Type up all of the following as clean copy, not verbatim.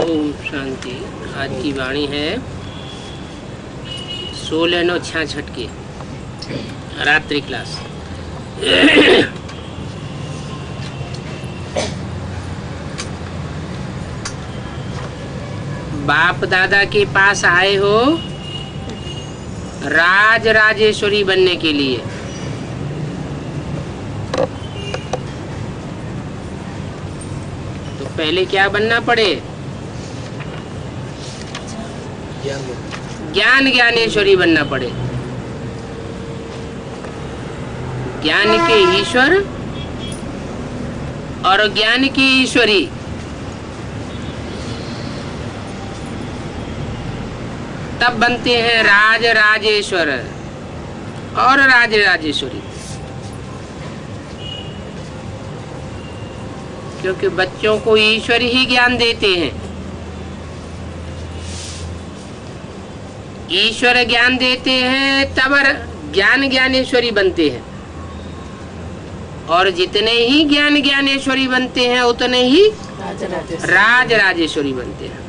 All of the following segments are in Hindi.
ओम शांति। आज की वाणी है 16/9/66 की रात्रि क्लास। बाप दादा के पास आए हो राज राजेश्वरी बनने के लिए। तो पहले क्या बनना पड़े? ज्ञान ज्ञानेश्वरी बनना पड़े। ज्ञान के ईश्वर और ज्ञान की ईश्वरी, तब बनते हैं राज राजेश्वर और राज राजेश्वरी। क्योंकि बच्चों को ईश्वर ही ज्ञान देते हैं। ईश्वर ज्ञान देते हैं तब ज्ञान ज्ञानेश्वरी बनते हैं। और जितने ही ज्ञान ज्ञानेश्वरी बनते हैं उतने ही राज राजेश्वरी बनते हैं।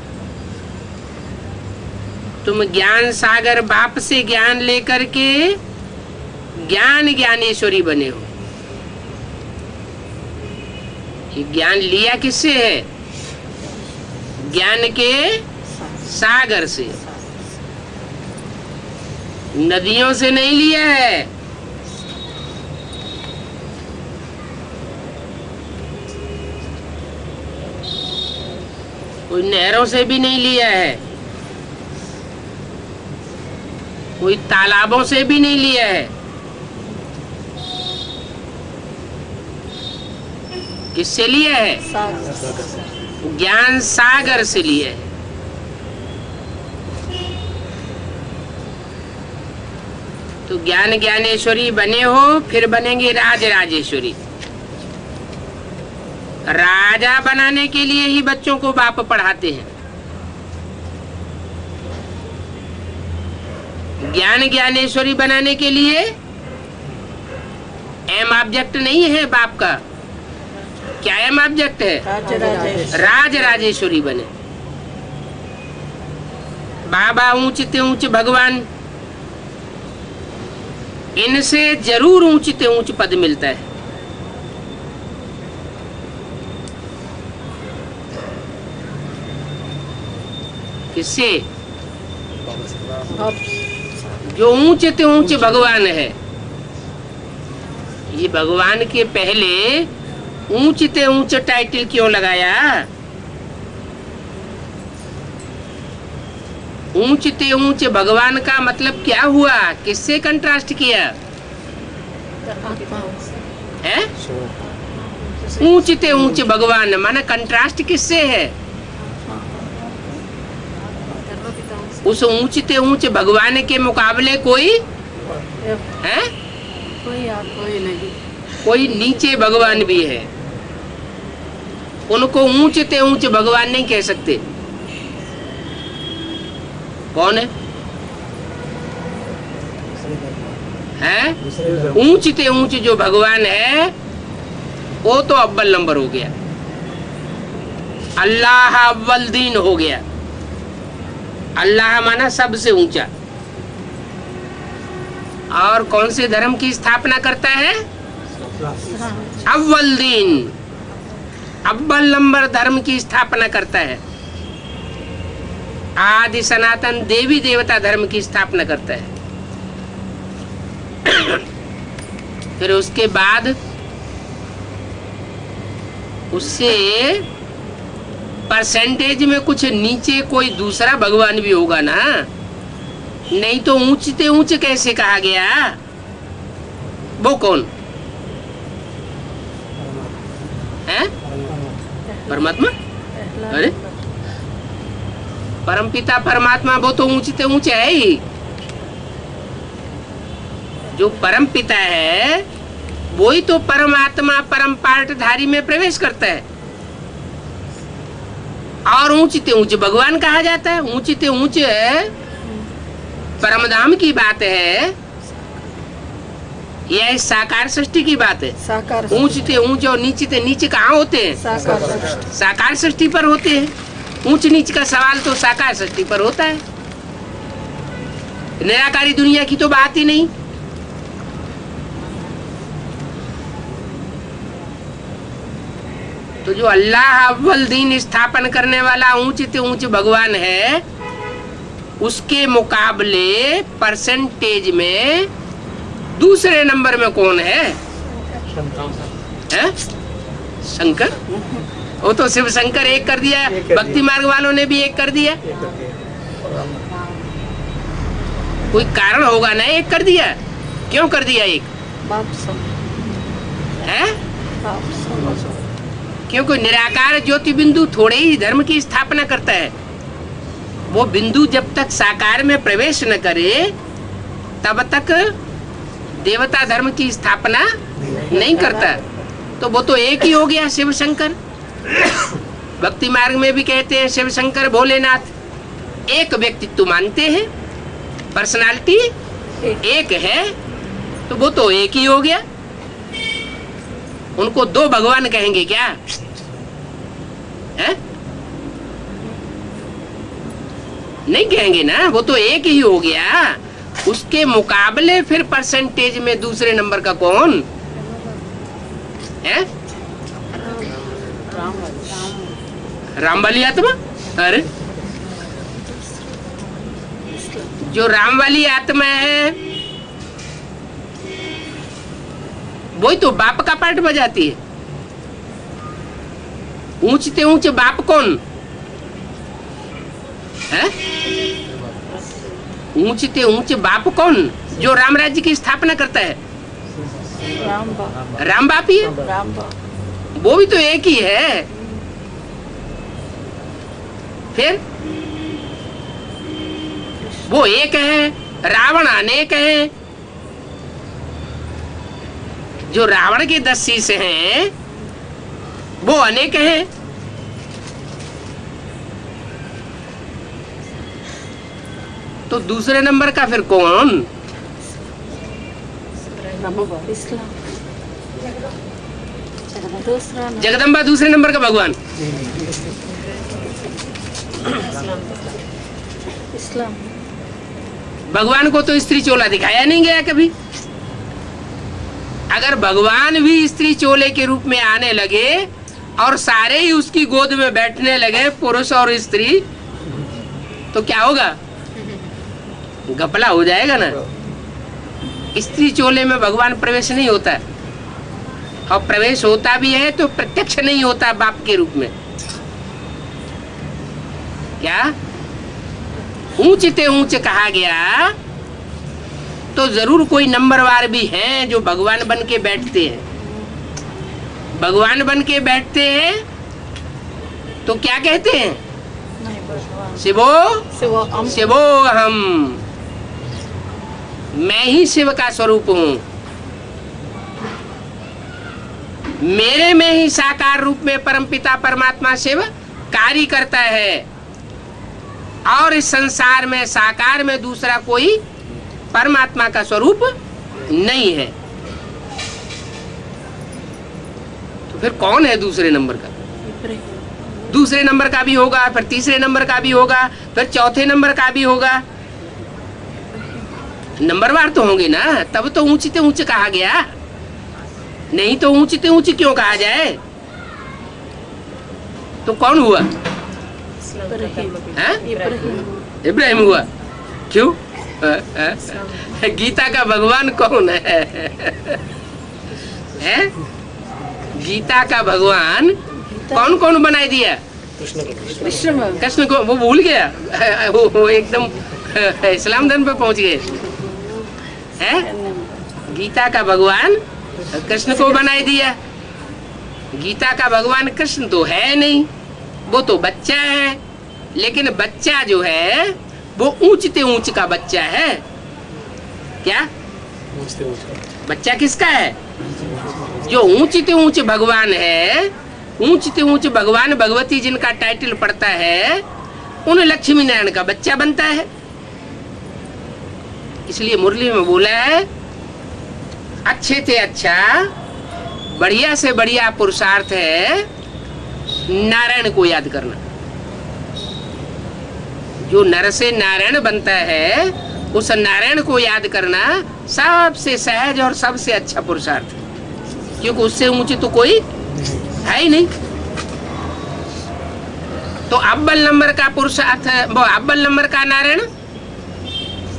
तुम ज्ञान सागर बाप से ज्ञान लेकर के ज्ञान ज्ञानेश्वरी बने हो। ये ज्ञान लिया किससे है? ज्ञान के सागर से, नदियों से नहीं लिया है। कोई नहरों से भी नहीं लिया है, कोई तालाबों से भी नहीं लिया है। किससे लिया है? ज्ञान सागर से लिया है। तो ज्ञान ज्ञानेश्वरी बने हो, फिर बनेंगे राज राजेश्वरी। राजा बनाने के लिए ही बच्चों को बाप पढ़ाते हैं। ज्ञान ज्ञानेश्वरी बनाने के लिए एम ऑब्जेक्ट नहीं है बाप का। क्या एम ऑब्जेक्ट है? राज राजेश्वरी बने। बाबा ऊंचते ऊंच भगवान, इनसे जरूर ऊंचते ऊंच पद मिलता है। किससे? जो ऊंचते ऊंच भगवान है। ये भगवान के पहले ऊंचते ऊंच टाइटल क्यों लगाया? ऊंचते ऊंच भगवान का मतलब क्या हुआ? किससे कंट्रास्ट किया है? ऊंचते ऊंच भगवान माना कंट्रास्ट किससे है? उस ऊंचते ऊंच भगवान के मुकाबले कोई है? कोई नहीं। कोई नीचे भगवान भी है। उनको ऊंचते ऊंच भगवान नहीं कह सकते। कौन है? हैं? ऊंचते ऊंच जो भगवान है वो तो अव्वल नंबर हो गया। अल्लाह अव्वल दीन हो गया। अल्लाह माना सबसे ऊंचा। और कौन से धर्म की स्थापना करता है? अव्वल दीन, अव्वल नंबर धर्म की स्थापना करता है। आदि सनातन देवी देवता धर्म की स्थापना करता है। फिर उसके बाद उससे परसेंटेज में कुछ नीचे कोई दूसरा भगवान भी होगा ना। नहीं तो ऊंचते ऊंच कैसे कहा गया? वो कौन है? परमात्मा। अरे परमपिता परमात्मा वो तो ऊंचते ऊंच है ही। जो परम पिता है वही तो परमात्मा परम पाठधारी में प्रवेश करता है। और ऊंचते ऊंच भगवान कहा जाता है। ऊंचते ऊंच परमधाम की बात है। यह साकार सृष्टि की बात है। ऊंचते ऊंच और नीचे नीचे कहाँ होते हैं? साकार सृष्टि पर होते हैं। ऊंच नीच का सवाल तो साकार सृष्टि पर होता है, निराकारी दुनिया की तो बात ही नहीं। तो जो अल्लाह अव्वल दीन स्थापन करने वाला ऊंच से ऊंच भगवान है, उसके मुकाबले परसेंटेज में दूसरे नंबर में कौन है? शंकर। वो तो शिव शंकर एक कर दिया, भक्ति मार्ग वालों ने भी एक कर दिया। कोई कारण होगा ना एक कर दिया। क्यों कर दिया एक? है क्योंकि निराकार ज्योति बिंदु थोड़े ही धर्म की स्थापना करता है। वो बिंदु जब तक साकार में प्रवेश न करे तब तक देवता धर्म की स्थापना नहीं करता। तो वो तो एक ही हो गया शिव शंकर। भक्ति मार्ग में भी कहते हैं शिव शंकर भोलेनाथ एक व्यक्तित्व मानते हैं, पर्सनालिटी एक है, तो वो तो एक ही हो गया। उनको दो भगवान कहेंगे क्या? है? नहीं कहेंगे ना, वो तो एक ही हो गया। उसके मुकाबले फिर परसेंटेज में दूसरे नंबर का कौन है? राम वाली आत्मा। अरे जो राम वाली आत्मा है वही तो बाप का पार्ट बजाती है। ऊंचते ऊंचे बाप कौन है? ऊंचते ऊंचे बाप कौन? जो राम राज्य की स्थापना करता है, राम बाप ही है। वो भी तो एक ही है। फिर वो एक है, रावण अनेक है। जो रावण के 10 शीश हैं वो अनेक हैं। तो दूसरे नंबर का फिर कौन? जगदम्बा दूसरे नंबर का भगवान। भगवान को तो स्त्री चोला दिखाया नहीं गया कभी। अगर भगवान भी स्त्री चोले के रूप में आने लगे और सारे ही उसकी गोद में बैठने लगे, पुरुष और स्त्री, तो क्या होगा? घपला हो जाएगा ना। स्त्री चोले में भगवान प्रवेश नहीं होता, और प्रवेश होता भी है तो प्रत्यक्ष नहीं होता बाप के रूप में। क्या ऊंचते ऊंच कहा गया तो जरूर कोई नंबरवार भी हैं जो भगवान बन के बैठते हैं। भगवान बन के बैठते हैं तो क्या कहते हैं? शिवो शिवो हम, मैं ही शिव का स्वरूप हूं। मेरे में ही साकार रूप में परमपिता परमात्मा शिव कार्य करता है, और इस संसार में साकार में दूसरा कोई परमात्मा का स्वरूप नहीं है। तो फिर कौन है दूसरे नंबर का? दूसरे नंबर का भी होगा, फिर तीसरे नंबर का भी होगा, फिर चौथे नंबर का भी होगा। नंबरवार तो होंगे ना, तब तो ऊंचते ऊंचे कहा गया। नहीं तो ऊंचते ऊंचे क्यों कहा जाए? तो कौन हुआ? इब्राहिम हुआ। क्यों? गीता का भगवान कौन है? है? गीता का भगवान कौन कौन बनाई दिया? कृष्ण को। वो भूल गया, वो एकदम इस्लाम धर्म पे पहुंच गए। है? गीता का भगवान कृष्ण को बनाई दिया। गीता का भगवान कृष्ण तो है नहीं, वो तो बच्चा है। लेकिन बच्चा जो है वो ऊंचते ऊंच का बच्चा है। क्या बच्चा किसका है? जो ऊंचते ऊंच भगवान है, ऊंचते ऊंच भगवान भगवती जिनका टाइटल पड़ता है, उन लक्ष्मी नारायण का बच्चा बनता है। इसलिए मुरली में बोला है, अच्छे से अच्छा बढ़िया से बढ़िया पुरुषार्थ है नारायण को याद करना। जो नर से नारायण बनता है, उस नारायण को याद करना सबसे सहज और सबसे अच्छा पुरुषार्थ है, क्योंकि उससे ऊंचे तो कोई है ही नहीं। तो अव्वल नंबर का पुरुषार्थ, वो अव्वल नंबर का नारायण,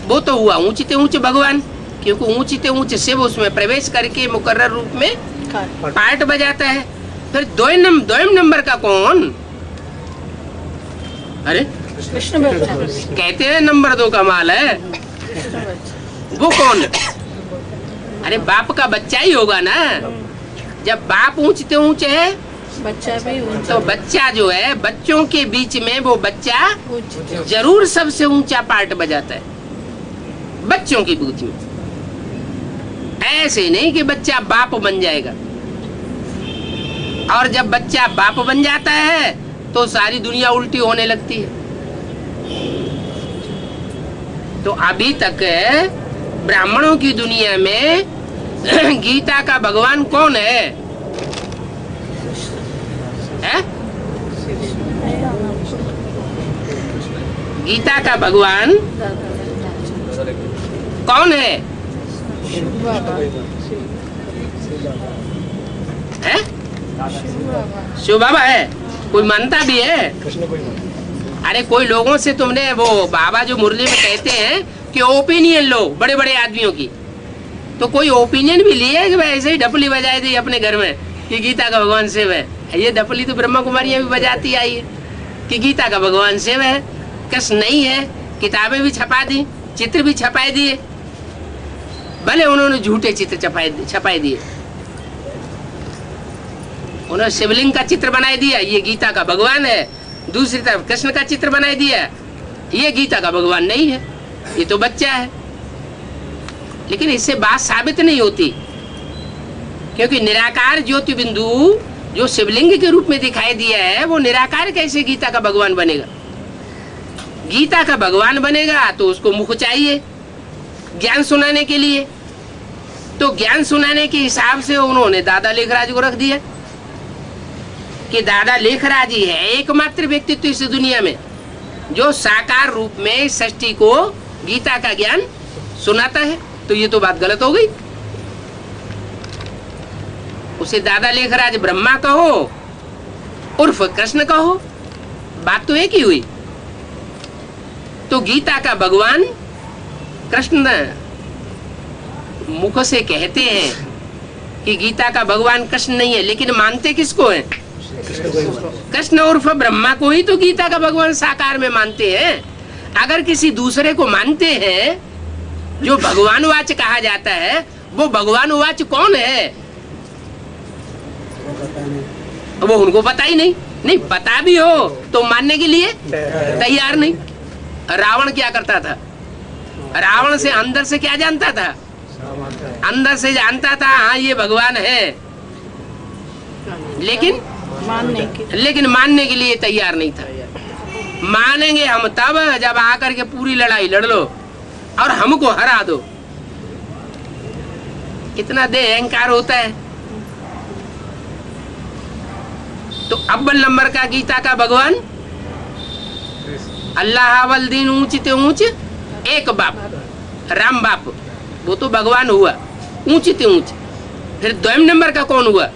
वो तो हुआ ऊंचे ऊंचे भगवान, क्योंकि ऊंचे ऊंचे शिव उसमें प्रवेश करके मुकर्रर रूप में पार्ट बजाता है। फिर द्वयम नंबर का कौन? अरे कृष्ण बच्चा, कहते हैं नंबर 2 का माल है, वो कौन? अरे बाप का बच्चा ही होगा ना। जब बाप ऊंचे ऊंचे है, बच्चा भी ऊंचा, तो बच्चा जो है, बच्चों के बीच में वो बच्चा ऊंचा। जरूर सबसे ऊंचा पार्ट बजाता है बच्चों की बीच में। ऐसे नहीं कि बच्चा बाप बन जाएगा, और जब बच्चा बाप बन जाता है तो सारी दुनिया उल्टी होने लगती है। तो अभी तक ब्राह्मणों की दुनिया में गीता का भगवान कौन है? है? गीता का भगवान कौन है? है? शिव बाबा है। कोई मानता भी है? अरे कोई लोगों से तुमने वो बाबा जो मुरली में कहते हैं कि ओपिनियन लो बड़े बड़े आदमियों की, तो कोई ओपिनियन भी लिए कि ऐसे ही ढपली बजाई दी अपने घर में कि गीता का भगवान शिव है? ये ढपली तो ब्रह्मा कुमारियां भी बजाती आई है कि गीता का भगवान शिव है। कृष्ण नहीं है। किताबें भी छपा दी, चित्र भी छपाई दिए, भले उन्होंने झूठे चित्र छपाई दिए। उन्होंने शिवलिंग का चित्र बनाई दिया, ये गीता का भगवान है। दूसरी तरफ कृष्ण का चित्र बनाई दिया, ये गीता का भगवान नहीं है, ये तो बच्चा है। लेकिन इससे बात साबित नहीं होती, क्योंकि निराकार ज्योति बिंदु जो शिवलिंग के रूप में दिखाई दिया है, वो निराकार कैसे गीता का भगवान बनेगा? गीता का भगवान बनेगा तो उसको मुख चाहिए ज्ञान सुनाने के लिए। तो ज्ञान सुनाने के हिसाब से उन्होंने दादा लेखराज को रख दिया कि दादा लेखराज ही है एकमात्र व्यक्तित्व इस दुनिया में जो साकार रूप में षष्ठी को गीता का ज्ञान सुनाता है। तो ये तो बात गलत हो गई। उसे दादा लेखराज ब्रह्मा कहो उर्फ कृष्ण कहो, बात तो एक ही हुई। तो गीता का भगवान कृष्ण मुख से कहते हैं कि गीता का भगवान कृष्ण नहीं है, लेकिन मानते किसको है? कृष्ण उर्फ ब्रह्मा को ही तो गीता का भगवान साकार में मानते हैं। अगर किसी दूसरे को मानते हैं जो भगवानवाच कहा जाता है, वो भगवानवाच कौन है? वो उनको पता ही नहीं। नहीं पता भी हो तो मानने के लिए तैयार नहीं। रावण क्या करता था? रावण से अंदर से क्या जानता था? अंदर से जानता था हाँ ये भगवान है, लेकिन मानने के लिए तैयार नहीं था। मानेंगे हम तब जब आकर के पूरी लड़ाई लड़ लो और हमको हरा दो। कितना दे अहंकार होता है। तो अव्वल नंबर का गीता का भगवान अल्लाह अव्वल दिन ऊंचते ऊंच एक बाप, राम बाप, वो तो भगवान हुआ ऊंचते ऊंच। फिर द्वयम नंबर का कौन हुआ?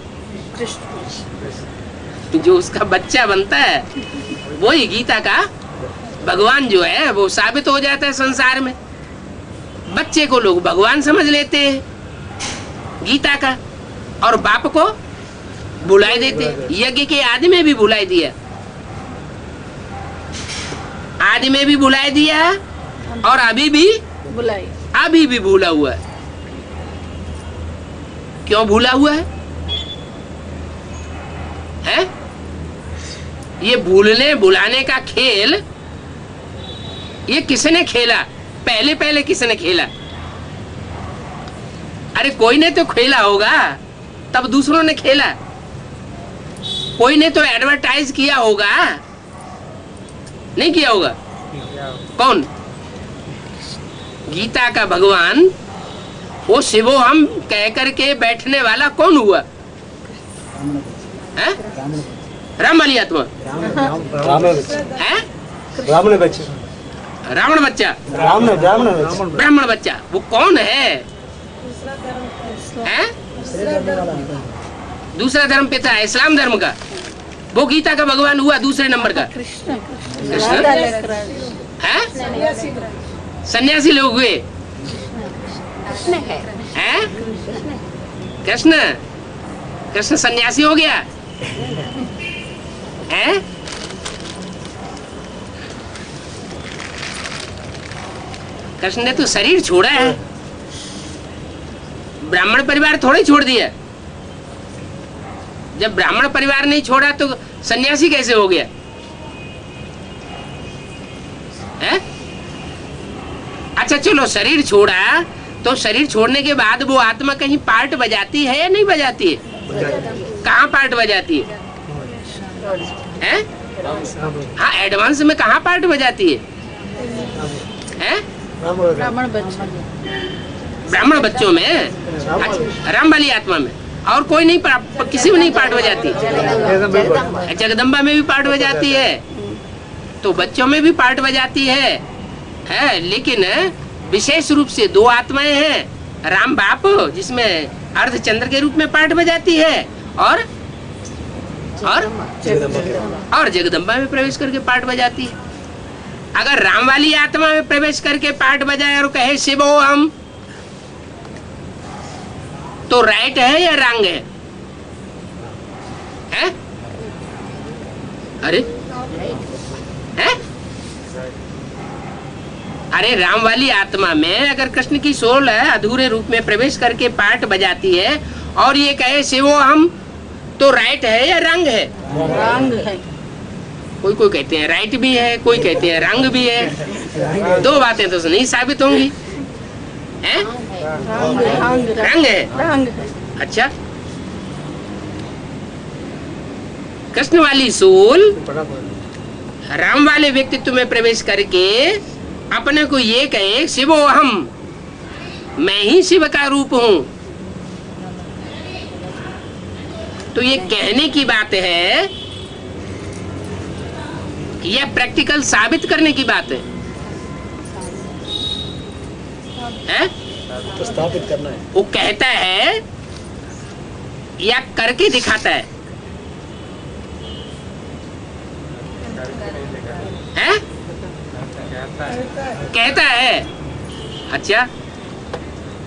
जो उसका बच्चा बनता है वही गीता का भगवान जो है वो साबित हो जाता है संसार में। बच्चे को लोग भगवान समझ लेते हैं गीता का, और बाप को भुला देते। यज्ञ के आदि में भी भुला दिया, आदि में भी भुला दिया और अभी भी भूला हुआ है। क्यों भूला हुआ है? ये भूलने भुलाने का खेल ये किसने खेला? पहले किसने खेला? अरे कोई ने तो खेला होगा, तब दूसरों ने खेला। कोई ने तो एडवर्टाइज किया होगा, नहीं किया होगा? कौन? गीता का भगवान वो शिवो हम कह करके बैठने वाला कौन हुआ? राम वाली आत्मा है? रावण बच्चा, ब्राह्मण बच्चा, वो कौन है? हैं? दूसरा धर्म पिता है इस्लाम धर्म का। वो गीता का भगवान हुआ दूसरे नंबर का। कृष्ण कृष्ण हैं? सन्यासी लोग हुए हैं? कृष्ण कृष्ण सन्यासी हो गया हैं? कृष्ण ने तो शरीर छोड़ा है, ब्राह्मण परिवार थोड़े छोड़ दिया। जब ब्राह्मण परिवार नहीं छोड़ा तो सन्यासी कैसे हो गया है? अच्छा चलो, शरीर छोड़ा तो शरीर छोड़ने के बाद वो आत्मा कहीं पार्ट बजाती है या नहीं बजाती है? कहाँ पार्ट बजाती है? हैं? हाँ, एडवांस में कहाँ पार्ट बजाती है? हैं? ब्राह्मण बच्चों में, अच्छा, राम वाली आत्मा में, और कोई नहीं, किसी में नहीं पार्ट बजाती। जगदम्बा में भी पार्ट बजाती है, तो बच्चों में भी पार्ट बजाती है। लेकिन विशेष रूप से दो आत्माएं हैं, राम बाप जिसमें अर्धचंद्र के रूप में पार्ट बजाती है, और जगदम्बा में प्रवेश करके पार्ट बजाती है। अगर राम वाली आत्मा में प्रवेश करके पार्ट बजाए और कहे शिवो हम, तो राइट है या रंग है? हैं? अरे हैं? अरे राम वाली आत्मा में अगर कृष्ण की सोल है अधूरे रूप में प्रवेश करके पार्ट बजाती है और ये कहे शिवो हम, तो राइट है या रंग है? रंग है। कोई कहते हैं राइट भी है, कोई कहते हैं रंग भी है। दो बातें तो नहीं साबित होंगी। हैं? रंग है। अच्छा, कृष्ण वाली सोल राम वाले व्यक्तित्व में प्रवेश करके अपने को ये कहे शिवो हम, मैं ही शिव का रूप हूं, तो ये कहने की बात है या प्रैक्टिकल साबित करने की बात है? तो स्थापित करना है। वो कहता है या करके दिखाता है? हैं? कहता है। अच्छा,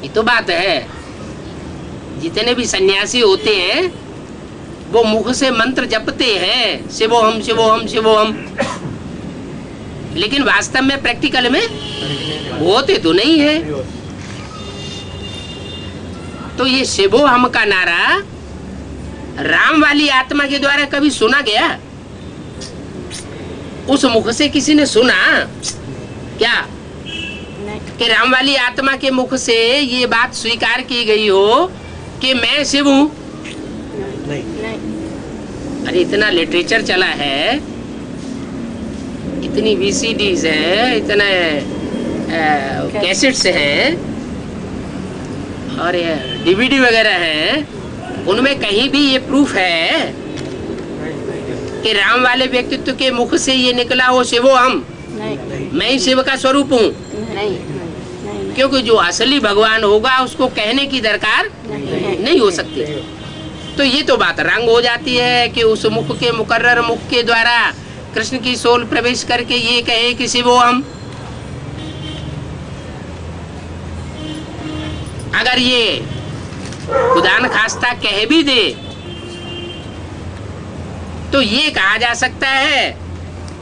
ये तो बात है। जितने भी सन्यासी होते हैं वो मुख से मंत्र जपते हैं, शिवो हम शिवो हम शिवो हम, लेकिन वास्तव में प्रैक्टिकल में होते तो नहीं है। तो ये शिवो हम का नारा राम वाली आत्मा के द्वारा कभी सुना गया? उस मुख से किसी ने सुना क्या कि राम वाली आत्मा के मुख से ये बात स्वीकार की गई हो कि मैं शिव हूं? नहीं। अरे इतना लिटरेचर चला है, इतनी VCDs है, इतने कैसेट्स हैं और DVD वगैरह हैं, उनमें कहीं भी ये प्रूफ है कि राम वाले व्यक्तित्व के मुख से ये निकला हो शिवो हम, मैं ही शिव का स्वरूप हूँ? क्योंकि जो असली भगवान होगा उसको कहने की दरकार नहीं हो सकती। तो ये तो बात रंग हो जाती है कि उस मुख के मुकर्रर मुख के द्वारा कृष्ण की सोल प्रवेश करके ये कहे कि शिवो हम। अगर ये खुदा न खास्ता कह भी दे तो ये कहा जा सकता है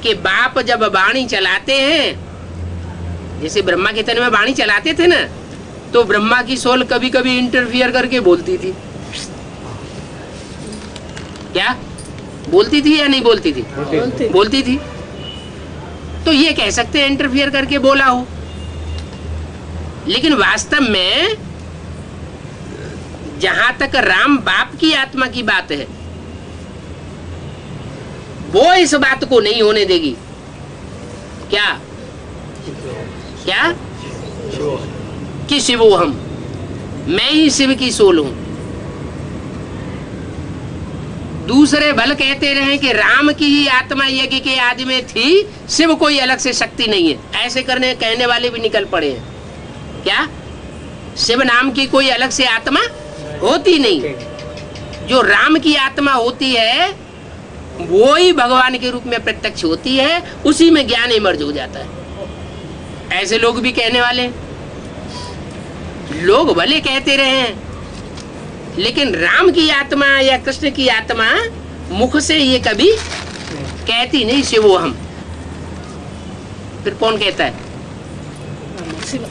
कि बाप जब वाणी चलाते हैं, जैसे ब्रह्मा के तन में वाणी चलाते थे ना, तो ब्रह्मा की सोल कभी कभी इंटरफियर करके बोलती थी। क्या बोलती थी या नहीं बोलती थी? बोलती थी। तो ये कह सकते हैं इंटरफियर करके बोला हो, लेकिन वास्तव में जहां तक राम बाप की आत्मा की बात है, वो इस बात को नहीं होने देगी। क्या क्या कि शिवो हम, मैं ही शिव की सोल हूं। दूसरे भल कहते रहे कि राम की ही आत्मा यज्ञ के आदि में थी, शिव कोई अलग से शक्ति नहीं है, ऐसे करने कहने वाले भी निकल पड़े हैं। क्या शिव नाम की कोई अलग से आत्मा होती नहीं? जो राम की आत्मा होती है वो ही भगवान के रूप में प्रत्यक्ष होती है, उसी में ज्ञान इमर्ज हो जाता है। ऐसे लोग भी कहने वाले लोग भले कहते रहे हैं, लेकिन राम की आत्मा या कृष्ण की आत्मा मुख से ये कभी कहती नहीं शिवो हम। फिर कौन कहता है? शिव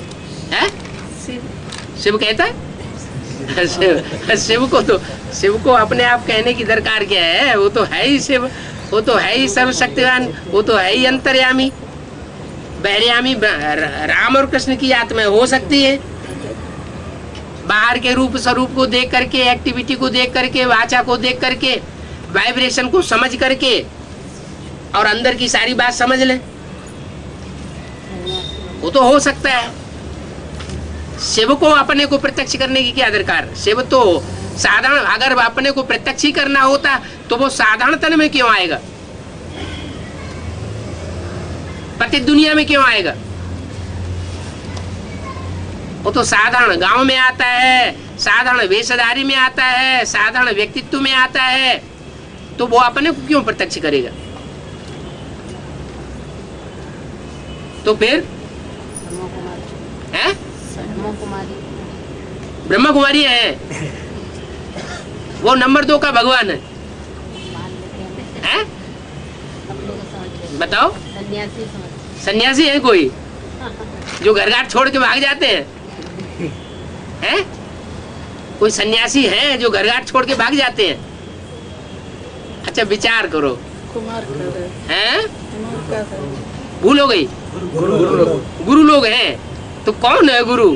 है? शिव शिव कहता है? शिव को अपने आप कहने की दरकार क्या है? वो तो है ही शिव, वो तो है ही सर्वशक्तिवान, वो तो है ही अंतर्यामी बहरयामी। राम और कृष्ण की आत्मा हो सकती है बाहर के रूप स्वरूप को देख करके, एक्टिविटी को देख करके, वाचा को देख करके, वाइब्रेशन को समझ करके, और अंदर की सारी बात समझ ले, वो तो हो सकता है। शिव को अपने को प्रत्यक्ष करने की क्या दरकार? शिव तो साधारण, अगर अपने को प्रत्यक्ष ही करना होता तो वो साधारण तन में क्यों आएगा? प्रत्येक दुनिया में क्यों आएगा? वो तो साधारण गांव में आता है, साधारण वेशधारी में आता है, साधारण व्यक्तित्व में आता है, तो वो अपने को क्यों प्रत्यक्ष करेगा? तो फिर है ब्रह्मा कुमारी है, वो नंबर 2 का भगवान है? बताओ, सन्यासी है कोई जो घर घाट छोड़ के भाग जाते हैं? हैं? कोई सन्यासी है जो घर घाट छोड़ के भाग जाते हैं? अच्छा विचार करो। कुमार हैं? भूल हो गई? गुरु लोग हैं तो कौन है गुरु?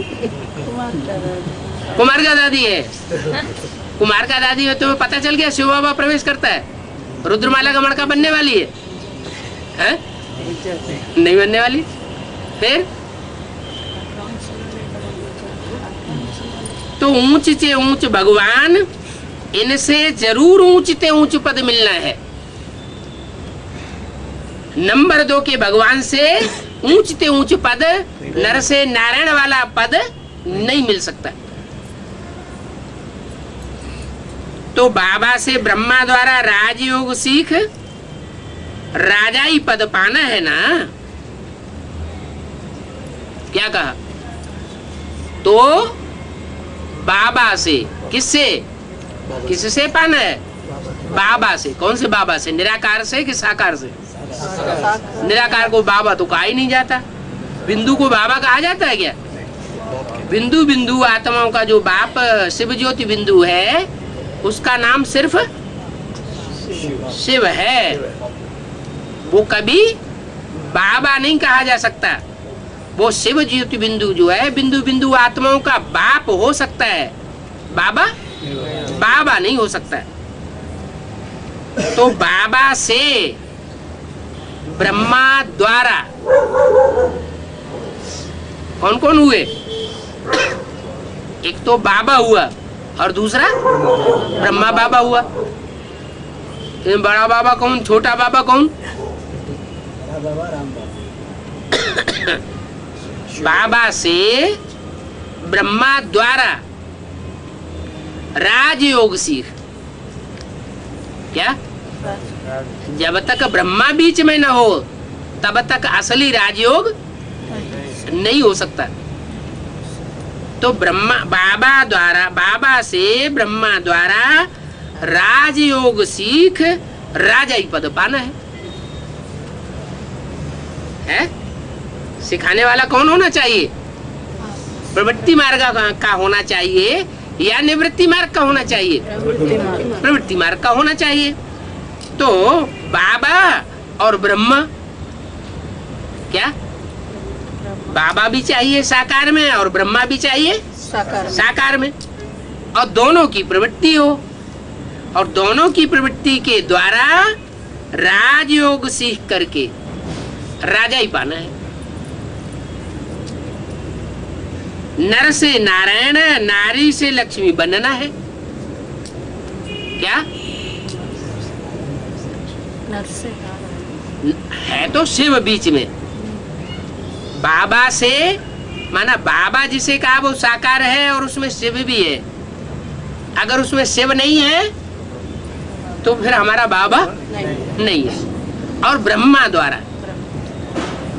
कुमार का दादी है। कुमार का दादी है, तुम्हें पता चल गया शिव बाबा प्रवेश करता है, रुद्रमाला का मणका बनने वाली है? हैं? नहीं बनने वाली। फिर तो ऊंच से ऊंच भगवान, इनसे जरूर ऊंच से ऊंच पद मिलना है। नंबर 2 के भगवान से ऊंच से ऊंच पद, नर से नारायण वाला पद नहीं मिल सकता। तो बाबा से ब्रह्मा द्वारा राजयोग सीख राजाई पद पाना है ना? क्या कहा? तो बाबा से, किससे? किससे पाना है? बाबा से। कौन से बाबा से? निराकार से कि साकार से? निराकार को बाबा तो कहा ही नहीं जाता। बिंदु को बाबा कहा जाता है क्या? बिंदु बिंदु आत्माओं का जो बाप शिव ज्योति बिंदु है, उसका नाम सिर्फ शिव है। वो कभी बाबा नहीं कहा जा सकता। वो शिव ज्योति बिंदु जो है, बिंदु बिंदु आत्माओं का बाप हो सकता है, बाबा बाबा नहीं हो सकता। तो बाबा से ब्रह्मा द्वारा कौन कौन हुए? एक तो बाबा हुआ और दूसरा ब्रह्मा बाबा हुआ। बड़ा बाबा कौन? छोटा बाबा कौन? बाबा से ब्रह्मा द्वारा राजयोग सीख। क्या? जब तक ब्रह्मा बीच में न हो तब तक असली राजयोग नहीं हो सकता। तो ब्रह्मा बाबा द्वारा, बाबा से ब्रह्मा द्वारा राजयोग सीख राजाई पद पाना है? सिखाने वाला कौन होना चाहिए? प्रवृत्ति मार्ग का होना चाहिए या निवृत्ति मार्ग का होना चाहिए? प्रवृत्ति मार्ग का होना चाहिए। तो बाबा और ब्रह्मा, क्या बाबा भी चाहिए साकार में और ब्रह्मा भी चाहिए साकार में, और दोनों की प्रवृत्ति हो, और दोनों की प्रवृत्ति के द्वारा राजयोग सीख करके राजा ही पाना है। नर से नारायण, नारी से लक्ष्मी बनना है। क्या? नरसे है तो शिव बीच में। बाबा से माना बाबा जिसे कहा वो साकार है और उसमें शिव भी है। अगर उसमें शिव नहीं है तो फिर हमारा बाबा नहीं है। और ब्रह्मा द्वारा,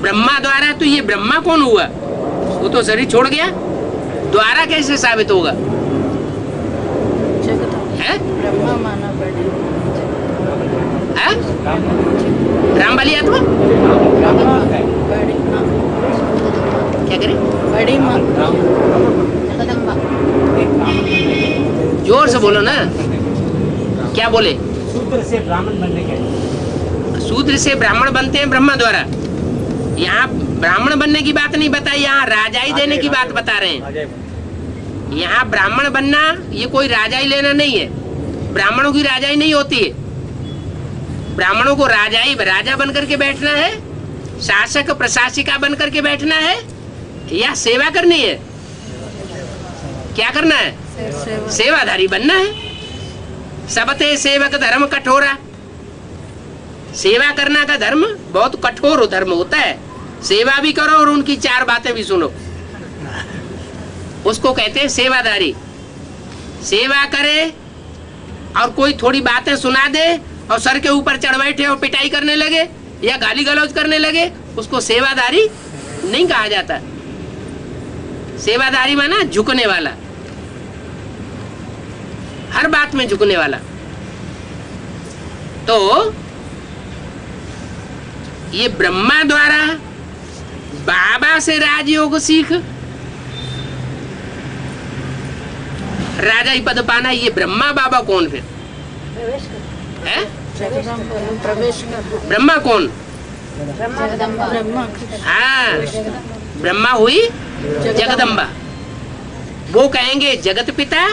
ब्रह्मा द्वारा, तो ये ब्रह्मा कौन हुआ? वो तो शरीर छोड़ गया, द्वारा कैसे साबित होगा? है ब्रह्मा माना बड़ी राम वाली आत्मा बड़ी माँ, क्या करे? बड़ी माँ जगदम्बा। जोर से बोलो ना, क्या बोले? सूत्र से ब्राह्मण बनने के, शूद्र से ब्राह्मण बनते हैं ब्रह्मा द्वारा। यहाँ ब्राह्मण बनने की बात नहीं बताई, यहाँ राजाई देने की बात बता रहे हैं। यहाँ ब्राह्मण बनना ये कोई राजाई लेना नहीं है। ब्राह्मणों की राजाई नहीं होती है। ब्राह्मणों को राजाई राजा बन करके बैठना है, शासक प्रशासिका बन करके बैठना है, या सेवा करनी है? क्या करना है? सेवाधारी बनना है। सबते सेवक धर्म कठोरा। सेवा करना का धर्म बहुत कठोर धर्म होता है। सेवा भी करो और उनकी 4 बातें भी सुनो, उसको कहते हैं सेवादारी। सेवा करे और कोई थोड़ी बातें सुना दे और सर के ऊपर चढ़ बैठे और पिटाई करने लगे या गाली गलौज करने लगे, उसको सेवादारी नहीं कहा जाता। सेवादारी माना झुकने वाला, हर बात में झुकने वाला। तो ये ब्रह्मा द्वारा बाबा से राजयोग सीख राजाई पद पाना, ये ब्रह्मा बाबा कौन फिर है? प्रवेश कर ब्रह्मा कौन? जगदम्बा। ब्रह्मा हाँ, ब्रह्मा हुई जगदम्बा। वो कहेंगे जगत पिता,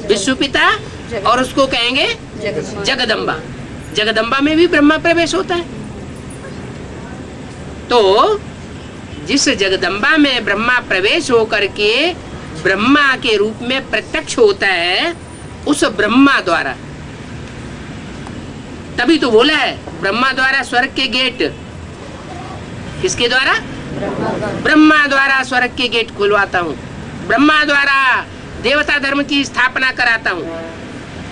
विश्व पिता, और उसको कहेंगे जगदम्बा। जगदम्बा में भी ब्रह्मा प्रवेश होता है। तो जिस जगदम्बा में ब्रह्मा प्रवेश होकर के ब्रह्मा के रूप में प्रत्यक्ष होता है, उस ब्रह्मा द्वारा, तभी तो बोला है ब्रह्मा द्वारा स्वर्ग के गेट। किसके द्वारा? ब्रह्मा द्वारा स्वर्ग के गेट खुलवाता हूँ, ब्रह्मा द्वारा देवता धर्म की स्थापना कराता हूँ।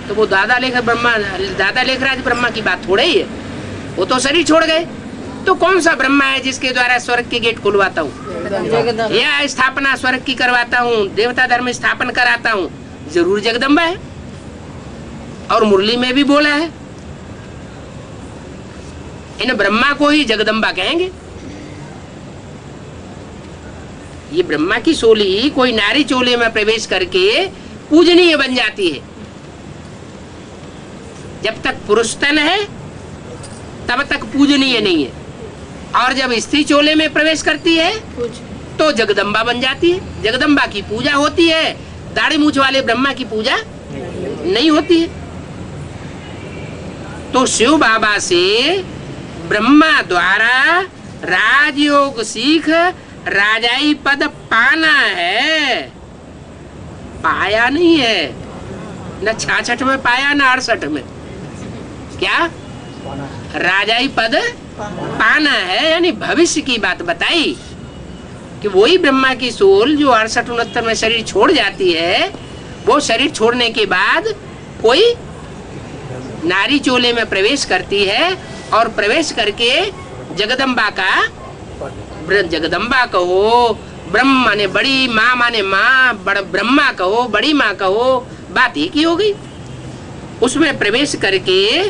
तो वो दादा लेखराज ब्रह्मा की बात थोड़े ही है, वो तो शरीर छोड़ गए। तो कौन सा ब्रह्मा है जिसके द्वारा स्वर्ग के गेट खुलवाता हूँ या स्थापना स्वर्ग की करवाता हूँ, देवता धर्म स्थापन कराता हूँ? जरूर जगदम्बा है। और मुरली में भी बोला है, इन ब्रह्मा को ही जगदम्बा कहेंगे। ये ब्रह्मा की सोली कोई नारी चोले में प्रवेश करके पूजनीय बन जाती है। जब तक पुरुष तन है तब तक पूजनीय नहीं है, और जब स्त्री चोले में प्रवेश करती है तो जगदम्बा बन जाती है। जगदम्बा की पूजा होती है, दाढ़ी मूछ वाले ब्रह्मा की पूजा नहीं होती है। तो शिव बाबा से ब्रह्मा द्वारा राजयोग सीख राजाई पद पाना है, पाया नहीं है। न 66 में पाया न 68 में। क्या? राजाई पद पाना है, यानी भविष्य की बात बताई कि वही ब्रह्मा की सोल जो 68-69 में शरीर छोड़ जाती है, वो शरीर छोड़ने के बाद कोई नारी चोले में प्रवेश करती है और प्रवेश करके जगदम्बा का, जगदम्बा कहो, ब्रह्म माने बड़ी, माँ माने माँ, ब्रह्मा कहो, बड़ी माँ कहो, बात एक ही हो गई। उसमें प्रवेश करके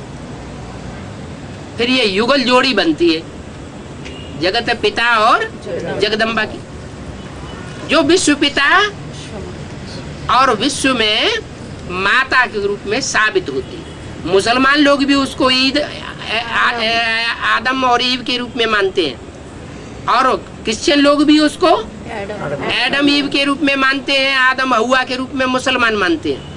फिर ये युगल जोड़ी बनती है जगत पिता और जगदम्बा की, जो विश्व पिता और विश्व में माता के रूप में साबित होती है। मुसलमान लोग भी उसको ईद आदम और ईव के रूप में मानते हैं, और क्रिश्चियन लोग भी उसको एडम ईव के रूप में मानते हैं, आदम हवा के रूप में मुसलमान मानते हैं।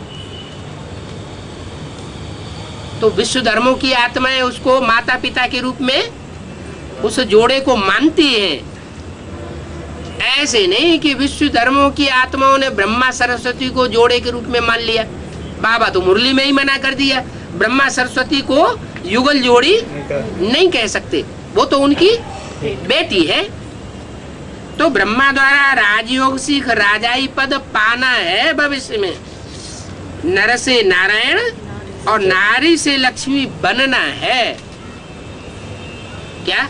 तो विश्व धर्मों की आत्माएं उसको माता पिता के रूप में उस जोड़े को मानती हैं। ऐसे नहीं कि विश्व धर्मों की आत्माओं ने ब्रह्मा सरस्वती को जोड़े के रूप में मान लिया। बाबा तो मुरली में ही मना कर दिया, ब्रह्मा सरस्वती को युगल जोड़ी नहीं कह सकते, वो तो उनकी बेटी है। तो ब्रह्मा द्वारा राजयोग सीख राजाई पद पाना है भविष्य में। नर से नारायण और नारी से लक्ष्मी बनना है। क्या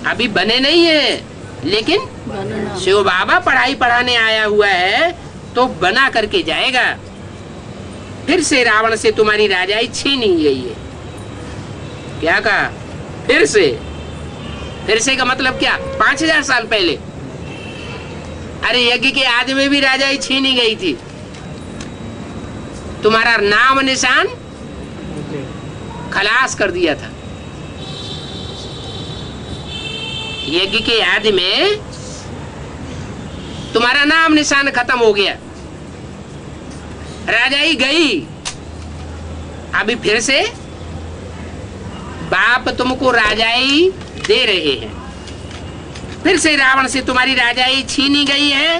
अभी बने नहीं है, लेकिन बनना। शिव बाबा पढ़ाई पढ़ाने आया हुआ है तो बना करके जाएगा। फिर से रावण से तुम्हारी राजाई छीनी गई है। क्या कहा? फिर से का मतलब क्या? 5000 साल पहले। अरे यज्ञ के आदि में भी राजाई छीनी गई थी। तुम्हारा नाम निशान खलास कर दिया था। यज्ञ के आदि में तुम्हारा नाम निशान खत्म हो गया, राजाई गई। अभी फिर से बाप तुमको राजाई दे रहे हैं। फिर से रावण से तुम्हारी राजाई छीनी गई है।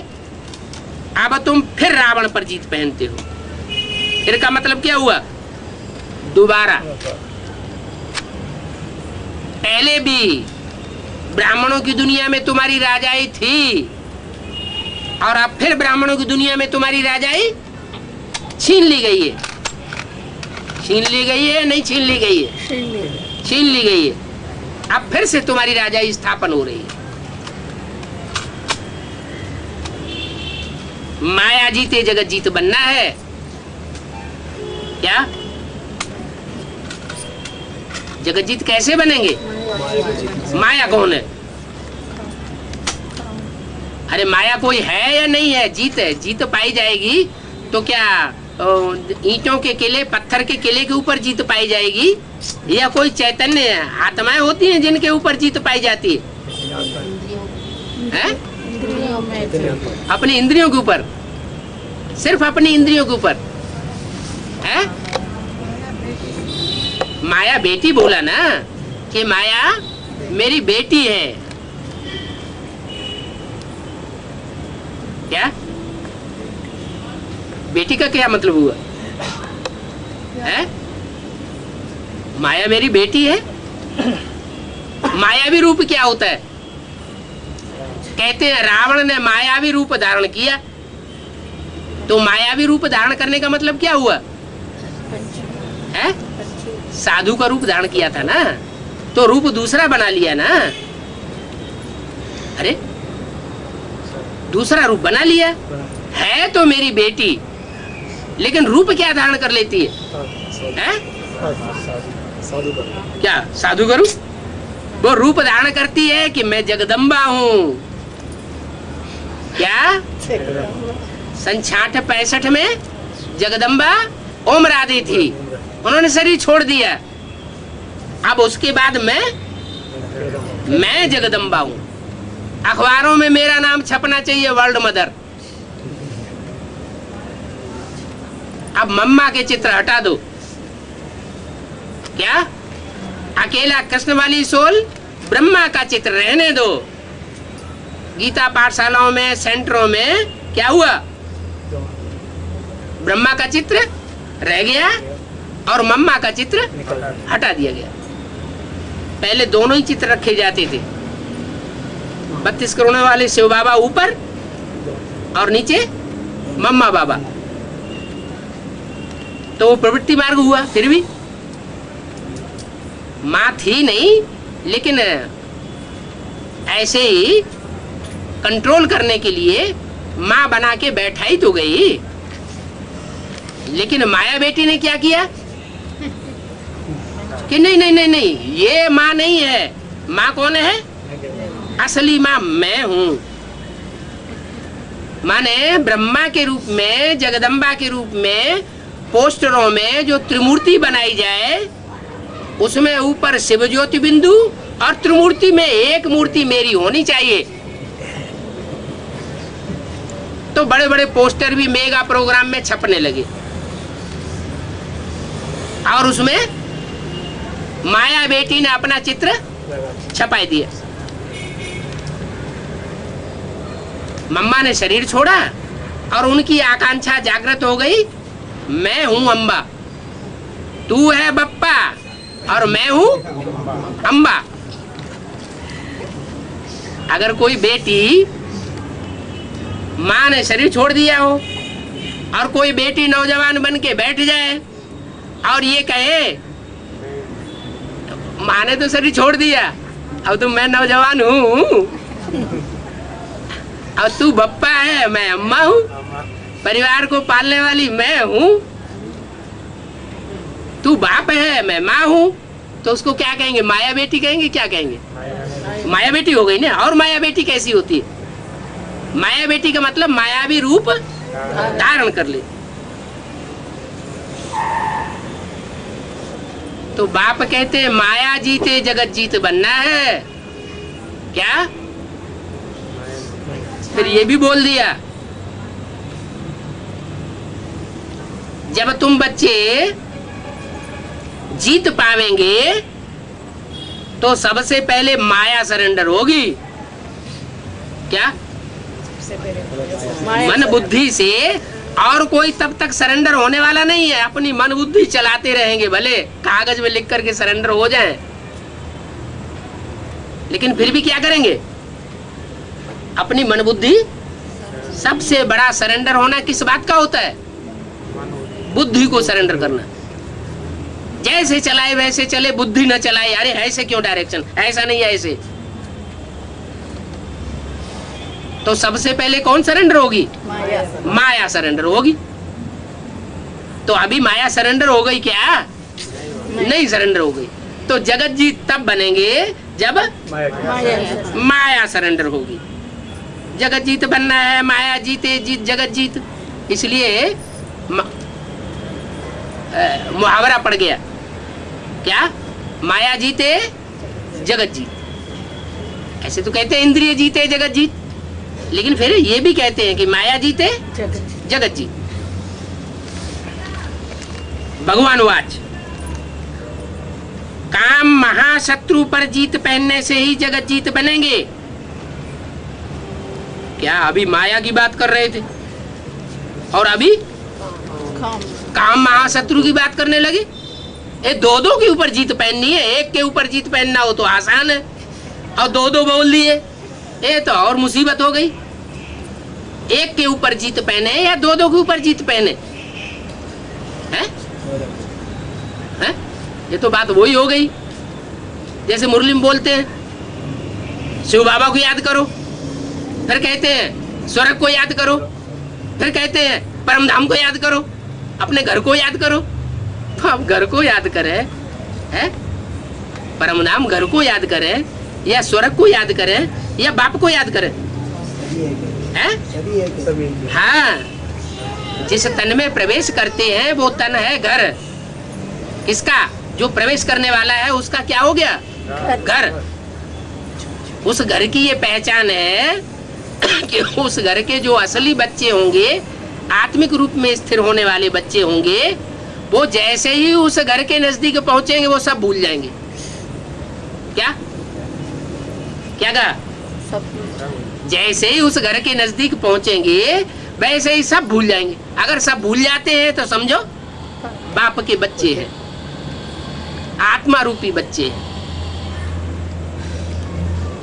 अब तुम फिर रावण पर जीत पहनते हो। फिर का मतलब क्या हुआ? दोबारा। पहले भी ब्राह्मणों की दुनिया में तुम्हारी राजाई थी और अब फिर ब्राह्मणों की दुनिया में तुम्हारी राजाई छीन ली गई है। छीन ली गई है, नहीं छीन ली गई है? छीन ली गई है। अब फिर से तुम्हारी राजाई स्थापन हो रही है। माया जीते जगत जीत बनना है। क्या जगत जीत कैसे बनेंगे? माया कौन है? अरे माया कोई है या नहीं है? जीत है। जीत पाई जाएगी तो क्या ईंटों के किले, पत्थर के किले के ऊपर जीत पाई जाएगी, या कोई चैतन्य आत्माएं होती हैं जिनके ऊपर जीत पाई जाती है? इंद्रियों में अपनी इंद्रियों के ऊपर, सिर्फ अपनी इंद्रियों के ऊपर है। माया बेटी बोला ना कि माया मेरी बेटी है। क्या बेटी का क्या मतलब हुआ है? माया मेरी बेटी है। मायावी रूप क्या होता है? कहते हैं रावण ने मायावी रूप धारण किया। तो मायावी रूप धारण करने का मतलब क्या हुआ है? साधु का रूप धारण किया था ना, तो रूप दूसरा बना लिया ना। अरे दूसरा रूप बना लिया है तो मेरी बेटी, लेकिन रूप क्या धारण कर लेती है? क्या साधु का रूप? वो रूप धारण करती है कि मैं जगदम्बा हूँ। क्या 66-65 में जगदम्बा ओम राधे थी, उन्होंने शरीर छोड़ दिया। अब उसके बाद मैं जगदम्बा हूँ। अखबारों में मेरा नाम छपना चाहिए, वर्ल्ड मदर। अब मम्मा के चित्र हटा दो। क्या अकेला कृष्ण वाली सोल ब्रह्मा का चित्र रहने दो। गीता पाठशालाओं में, सेंटरों में क्या हुआ? ब्रह्मा का चित्र रह गया और मम्मा का चित्र हटा दिया गया। पहले दोनों ही चित्र रखे जाते थे। 32 करोड़ वाले शिव बाबा ऊपर और नीचे मम्मा बाबा। तो वो प्रवृत्ति मार्ग हुआ। फिर भी माँ थी नहीं, लेकिन ऐसे ही कंट्रोल करने के लिए माँ बना के बैठाई तो गई। लेकिन माया बेटी ने क्या किया कि नहीं नहीं नहीं नहीं, ये माँ नहीं है। माँ कौन है? असली माँ मैं हूं। माने ब्रह्मा के रूप में, जगदम्बा के रूप में पोस्टरों में जो त्रिमूर्ति बनाई जाए, उसमें ऊपर शिव ज्योति बिंदु और त्रिमूर्ति में एक मूर्ति मेरी होनी चाहिए। तो बड़े बड़े पोस्टर भी मेगा प्रोग्राम में छपने लगे और उसमें माया बेटी ने अपना चित्र छपाई दिया। मम्मा ने शरीर छोड़ा और उनकी आकांक्षा जागृत हो गई, मैं हूं अम्बा, तू है बप्पा, और मैं हूँ अम्बा। अगर कोई बेटी माँ ने शरीर छोड़ दिया हो और कोई बेटी नौजवान बन के बैठ जाए और ये कहे माँ ने तो शरीर छोड़ दिया, अब तो मैं नौजवान हूँ, अब तू बप्पा है मैं अम्मा हूँ, परिवार को पालने वाली मैं हूँ, तू बाप है मैं माँ हूँ, तो उसको क्या कहेंगे? माया बेटी कहेंगे? क्या कहेंगे? माया बेटी हो गई ना। और माया बेटी कैसी होती है? माया बेटी का मतलब मायावी रूप धारण कर ले। तो बाप कहते हैं माया जीते जगत जीत बनना है क्या? फिर ये भी बोल दिया जब तुम बच्चे जीत पावेंगे तो सबसे पहले माया सरेंडर होगी। क्या? मन बुद्धि से। और कोई तब तक सरेंडर होने वाला नहीं है। अपनी मन बुद्धि चलाते रहेंगे, भले कागज में लिख करके सरेंडर हो जाएं, लेकिन फिर भी क्या करेंगे? अपनी मन बुद्धि। सबसे बड़ा सरेंडर होना किस बात का होता है? बुद्धि को सरेंडर करना। जैसे चलाए वैसे चले, बुद्धि न चलाए। अरे ऐसे क्यों डायरेक्शन, ऐसा नहीं है ऐसे। तो सबसे पहले कौन सरेंडर होगी? माया सरेंडर होगी। तो अभी माया सरेंडर हो गई क्या? नहीं सरेंडर हो गई। तो जगत जीत तब बनेंगे जब माया सरेंडर होगी। जगत जीत बनना है, माया जीते जीत जगत जीत। इसलिए मुहावरा पड़ गया क्या? माया जीते जगत जीत। ऐसे तो कहते हैं इंद्रिय जीते जगत जीत, लेकिन फिर ये भी कहते हैं कि माया जीते जगत जीत। भगवान वाच काम महाशत्रु पर जीत पहनने से ही जगत जीत बनेंगे। क्या अभी माया की बात कर रहे थे और अभी काम महाशत्रु की बात करने लगे? ये दो के ऊपर जीत पहननी है। एक के ऊपर जीत पहनना हो तो आसान है, और दो बोल दिए ये तो और मुसीबत हो गई। एक के ऊपर जीत पहने या दो के ऊपर जीत पहने हैं? हैं? ये तो बात वही हो गई जैसे मुरली में बोलते हैं शिव बाबा को याद करो, फिर कहते हैं स्वर्ग को याद करो, फिर कहते हैं परम धाम को याद करो, अपने घर को याद करो। तो आप घर को याद करें हैं? परम धाम घर को याद करें या स्वर्ग को याद करें या बाप को याद करें? हैं? हाँ, जिस तन में प्रवेश करते हैं वो तन है घर। किसका? जो प्रवेश करने वाला है उसका क्या हो गया? घर। उस घर की ये पहचान है कि उस घर के जो असली बच्चे होंगे, आत्मिक रूप में स्थिर होने वाले बच्चे होंगे, वो जैसे ही उस घर के नजदीक पहुंचेंगे वो सब भूल जाएंगे। क्या क्या कहा? जैसे ही उस घर के नजदीक पहुंचेंगे वैसे ही सब भूल जाएंगे। अगर सब भूल जाते हैं तो समझो बाप के बच्चे हैं, आत्मा रूपी बच्चे हैं।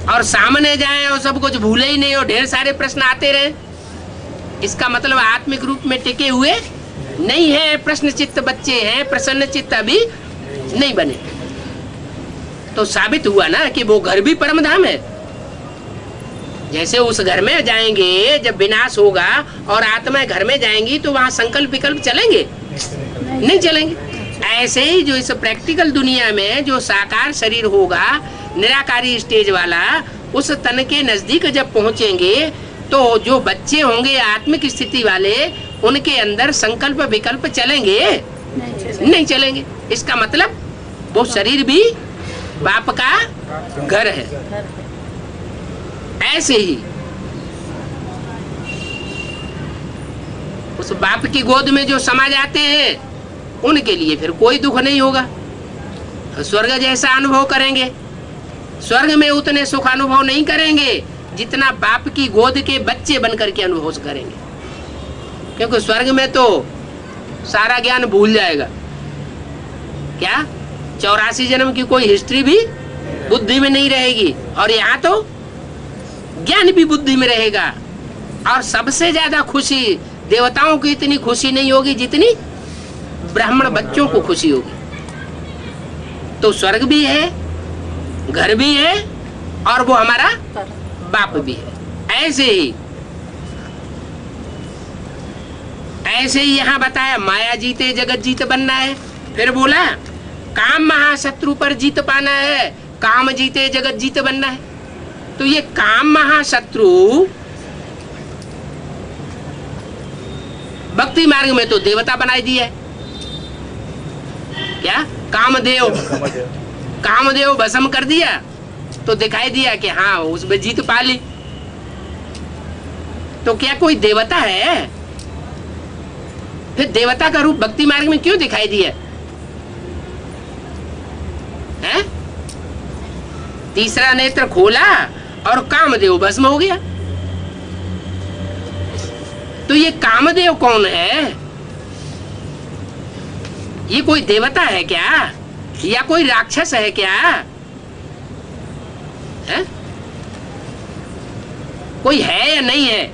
और सामने जाएं और सब कुछ भूले ही नहीं और ढेर सारे प्रश्न आते रहे, इसका मतलब आत्मिक रूप में टिके हुए नहीं है। प्रश्न चित्त बच्चे हैं, प्रसन्न चित्त अभी नहीं बने। तो साबित हुआ ना कि वो घर भी परम धाम है। जैसे उस घर में जाएंगे जब विनाश होगा और आत्मा घर में जाएंगी तो वहां संकल्प विकल्प चलेंगे? नहीं चलेंगे। ऐसे ही जो इस प्रैक्टिकल दुनिया में जो साकार शरीर होगा, निराकारी स्टेज वाला, उस तन के नजदीक जब पहुंचेंगे तो जो बच्चे होंगे आत्मिक स्थिति वाले, उनके अंदर संकल्प विकल्प चलेंगे? नहीं चलेंगे। इसका मतलब वो शरीर भी बाप का घर है। ऐसे ही उस बाप की गोद में जो समा जाते हैं उनके लिए फिर कोई दुख नहीं होगा। स्वर्ग जैसा अनुभव करेंगे। स्वर्ग में उतने सुख अनुभव नहीं करेंगे जितना बाप की गोद के बच्चे बनकर के अनुभव करेंगे, क्योंकि स्वर्ग में तो सारा ज्ञान भूल जाएगा। क्या 84 जन्म की कोई हिस्ट्री भी बुद्धि में नहीं रहेगी, और यहाँ तो ज्ञान भी बुद्धि में रहेगा। और सबसे ज्यादा खुशी देवताओं को इतनी खुशी नहीं होगी जितनी ब्राह्मण बच्चों को खुशी होगी। तो स्वर्ग भी है, घर भी है, और वो हमारा बाप भी है। ऐसे ही यहाँ बताया माया जीते जगत जीत बनना है। फिर बोला काम महाशत्रु पर जीत पाना है, काम जीते जगत जीत बनना है। तो ये काम महाशत्रु भक्ति मार्ग में तो देवता बनाई दिया है। क्या कामदेव भस्म कर दिया तो दिखाई दिया कि हाँ उसमें जीत पा ली। तो क्या कोई देवता है? फिर देवता का रूप भक्ति मार्ग में क्यों दिखाई दिया है? तीसरा नेत्र खोला और कामदेव भस्म हो गया। तो ये कामदेव कौन है? ये कोई देवता है क्या, या कोई राक्षस है क्या है? कोई है या नहीं है?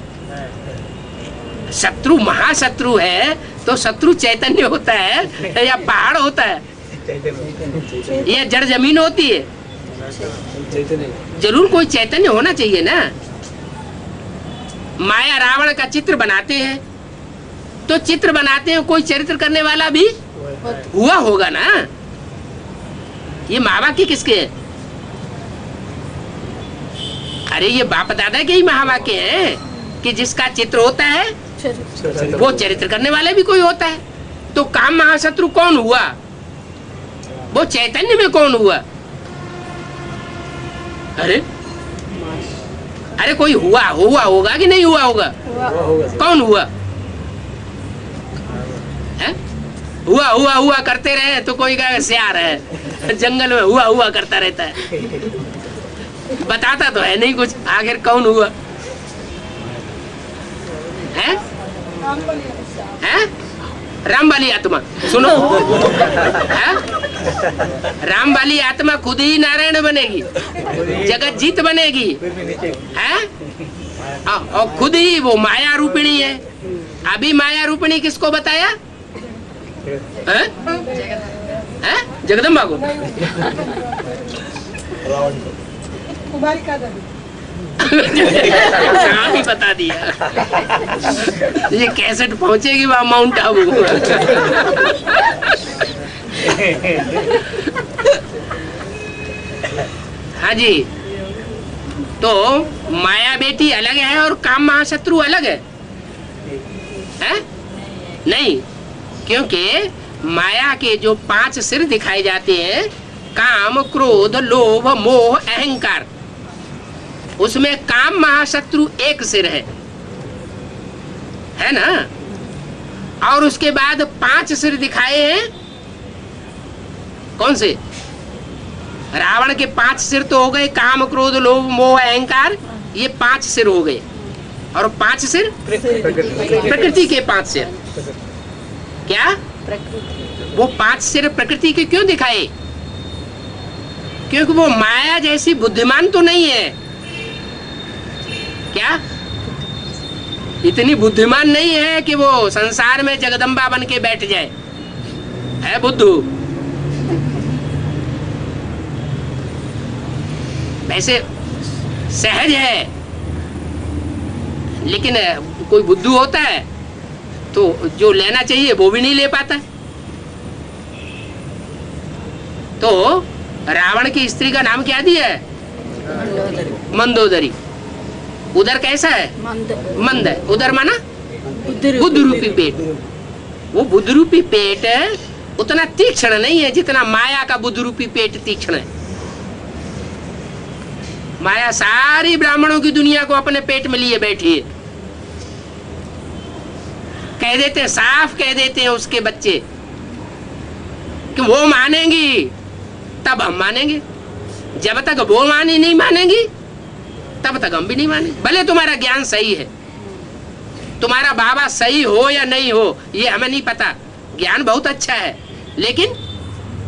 शत्रु महाशत्रु है तो शत्रु चैतन्य होता है या पहाड़ होता है या जड़ जमीन होती है? जरूर कोई चैतन्य होना चाहिए ना। माया रावण का चित्र बनाते हैं तो चित्र बनाते हैं, कोई चरित्र करने वाला भी हुआ होगा ना। ये महावाक्य किसके है? अरे ये बाप दादा के ही महावाक्य है कि जिसका चित्र होता है वो चरित्र करने वाला भी कोई होता है। तो काम महाशत्रु कौन हुआ? वो चैतन्य में कौन हुआ? अरे कोई हुआ होगा कि नहीं हुआ होगा? कौन हुआ है? हुआ करते रहे तो कोई कहेगा सियार है, जंगल में हुआ करता रहता है, बताता तो है नहीं कुछ। आखिर कौन हुआ है? राम वाली आत्मा सुनो है? राम वाली आत्मा खुद ही नारायण बनेगी, जगत जीत बनेगी है, और खुद ही वो माया रूपिणी है। अभी माया रूपिणी किसको बताया है? जगदम्बा को। नाम ही बता दिया। ये कैसेट पहुंचेगी वहां माउंट आबू। हाँ जी, तो माया बेटी अलग है और काम महाशत्रु अलग है? नहीं, क्योंकि माया के जो 5 सिर दिखाए जाते हैं, काम क्रोध लोभ मोह अहंकार, उसमें काम महाशत्रु एक सिर है ना। और उसके बाद 5 सिर दिखाए हैं, कौन से? रावण के 5 सिर तो हो गए, काम क्रोध लोभ मोह अहंकार, ये 5 सिर हो गए। और 5 सिर प्रकृति के 5 सिर। क्या वो 5 सिर प्रकृति के क्यों दिखाए? क्योंकि वो माया जैसी बुद्धिमान तो नहीं है। क्या इतनी बुद्धिमान नहीं है कि वो संसार में जगदम्बा बन के बैठ जाए? है बुद्धू? वैसे सहज है, लेकिन कोई बुद्धू होता है तो जो लेना चाहिए वो भी नहीं ले पाता। तो रावण की स्त्री का नाम क्या दिया है? मंदोदरी। उधर कैसा है? मंद है। उधर माना बुद्ध रूपी पेट। वो बुद्ध रूपी पेट उतना तीक्ष्ण नहीं है जितना माया का बुद्ध रूपी पेट तीक्ष्ण है। माया सारी ब्राह्मणों की दुनिया को अपने पेट में लिए बैठी है। कह देते हैं, साफ कह देते हैं उसके बच्चे कि वो मानेंगी तब हम मानेंगे, जब तक वो नहीं मानेंगी तब तक हम भी नहीं मानेंगे। भले तुम्हारा ज्ञान सही है, तुम्हारा बाबा सही हो या नहीं हो ये हमें नहीं पता, ज्ञान बहुत अच्छा है, लेकिन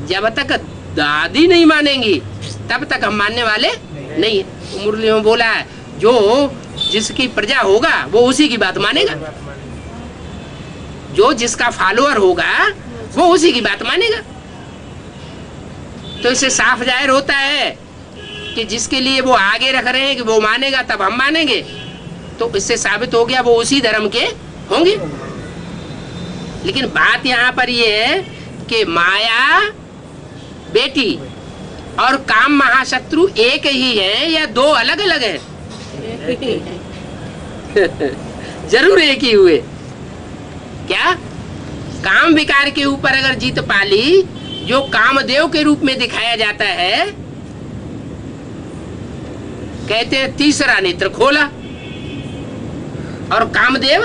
जब तक दादी नहीं मानेंगी तब तक हम मानने वाले नहीं है। मुरलियों बोला है जो जिसकी प्रजा होगा वो उसी की बात मानेगा, जो जिसका फॉलोअर होगा वो उसी की बात मानेगा। तो इससे साफ जाहिर होता है कि जिसके लिए वो आगे रख रहे हैं कि वो मानेगा तब हम मानेंगे, तो इससे साबित हो गया वो उसी धर्म के होंगे। लेकिन बात यहाँ पर ये है कि माया बेटी और काम महाशत्रु एक ही है या दो अलग अलग है? जरूर एक ही हुए। क्या काम विकार के ऊपर अगर जीत पाली, जो कामदेव के रूप में दिखाया जाता है, कहते हैं तीसरा नेत्र खोला और कामदेव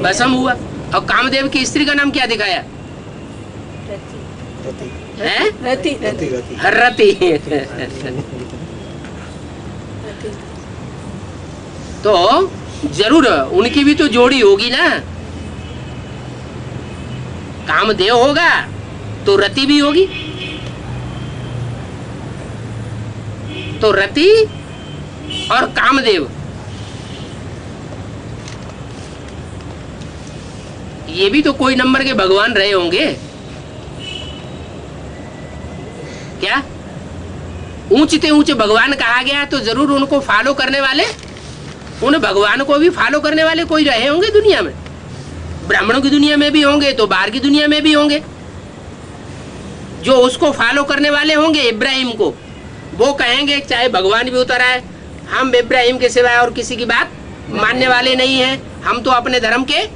भस्म हुआ। और कामदेव की स्त्री का नाम क्या दिखाया है? रति। तो जरूर उनकी भी तो जोड़ी होगी ना। कामदेव होगा तो रति भी होगी। तो रति और कामदेव ये भी तो कोई नंबर के भगवान रहे होंगे क्या? ऊंचते ऊंचे भगवान कहा गया तो जरूर उनको फॉलो करने वाले, उन भगवान को भी फॉलो करने वाले कोई रहे होंगे दुनिया में। ब्राह्मणों की दुनिया में भी होंगे तो बाहर की दुनिया में भी होंगे। जो उसको फॉलो करने वाले होंगे इब्राहिम को, वो कहेंगे चाहे भगवान भी उतर आए, हम इब्राहिम के सिवाय और किसी की बात मानने वाले नहीं हैं। हम तो अपने धर्म के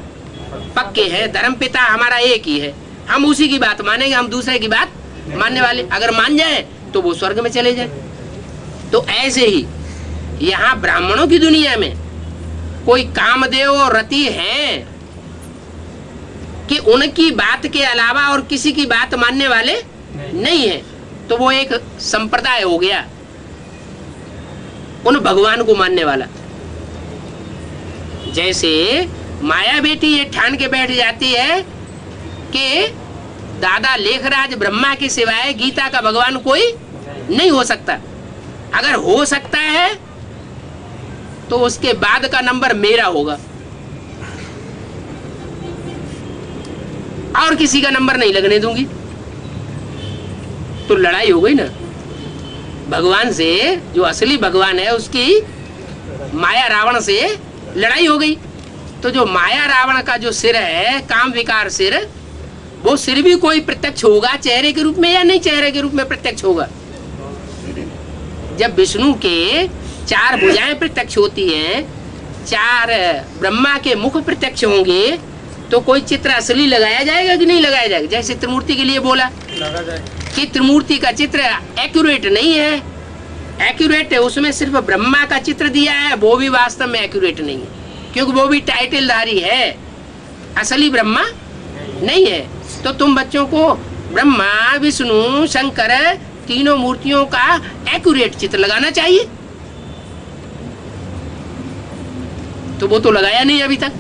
पक्के हैं, धर्म पिता हमारा एक ही है, हम उसी की बात मानेंगे, हम दूसरे की बात मानने वाले। अगर मान जाए तो वो स्वर्ग में चले जाए। तो ऐसे ही यहाँ ब्राह्मणों की दुनिया में कोई कामदेव और रति हैं कि उनकी बात के अलावा और किसी की बात मानने वाले नहीं है। तो वो एक संप्रदाय हो गया उन भगवान को मानने वाला। जैसे माया बेटी ये ठान के बैठ जाती है कि दादा लेखराज ब्रह्मा के सिवाय गीता का भगवान कोई नहीं हो सकता। अगर हो सकता है तो उसके बाद का नंबर मेरा होगा और किसी का नंबर नहीं लगने दूंगी। तो लड़ाई हो गई ना भगवान से, जो असली भगवान है उसकी माया रावण से लड़ाई हो गई। तो जो माया रावण का जो सिर है, काम विकार सिर, वो सिर भी कोई प्रत्यक्ष होगा चेहरे के रूप में या नहीं चेहरे के रूप में प्रत्यक्ष होगा? जब विष्णु के 4 भुजाएं प्रत्यक्ष होती हैं, 4 ब्रह्मा के मुख प्रत्यक्ष होंगे, तो कोई चित्र असली लगाया जाएगा कि नहीं लगाया जाएगा? जैसे त्रिमूर्ति के लिए बोला कि त्रिमूर्ति का चित्र एक्यूरेट नहीं है, एक्यूरेट है उसमें सिर्फ ब्रह्मा का चित्र दिया है, वो भी वास्तव में एक्यूरेट नहीं है क्योंकि वो भी टाइटलधारी है, असली ब्रह्मा नहीं है। तो तुम बच्चों को ब्रह्मा विष्णु शंकर तीनों मूर्तियों का एक्यूरेट चित्र लगाना चाहिए। तो वो तो लगाया नहीं अभी तक।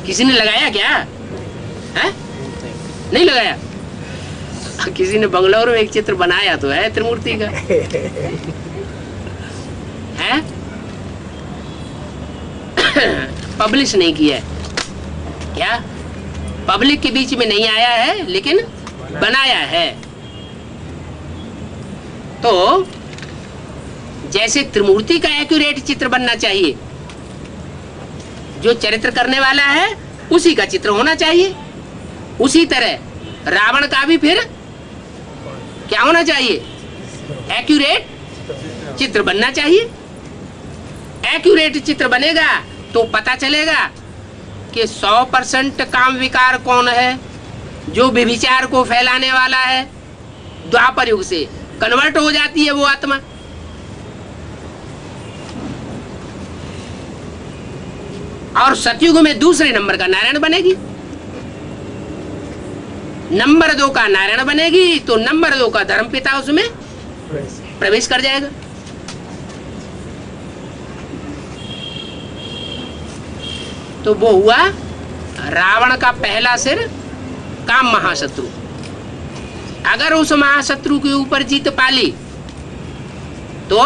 किसी ने लगाया क्या है? नहीं लगाया। किसी ने बंगलौर में एक चित्र बनाया तो है त्रिमूर्ति का है, पब्लिश नहीं किया है क्या? पब्लिक के बीच में नहीं आया है लेकिन बनाया है। तो जैसे त्रिमूर्ति का एक्यूरेट चित्र बनना चाहिए, जो चरित्र करने वाला है उसी का चित्र होना चाहिए, उसी तरह रावण का भी फिर क्या होना चाहिए? एक्यूरेट चित्र बनना चाहिए। एक्यूरेट चित्र बनेगा तो पता चलेगा कि 100% काम विकार कौन है, जो व्यभिचार को फैलाने वाला है। द्वापर युग से कन्वर्ट हो जाती है वो आत्मा। और सतयुग में दूसरे नंबर का नारायण बनेगी। नंबर 2 का नारायण बनेगी तो नंबर 2 का धर्मपिता उसमें प्रवेश कर जाएगा। तो वो हुआ रावण का पहला सिर, काम महाशत्रु। अगर उस महाशत्रु के ऊपर जीत पाली तो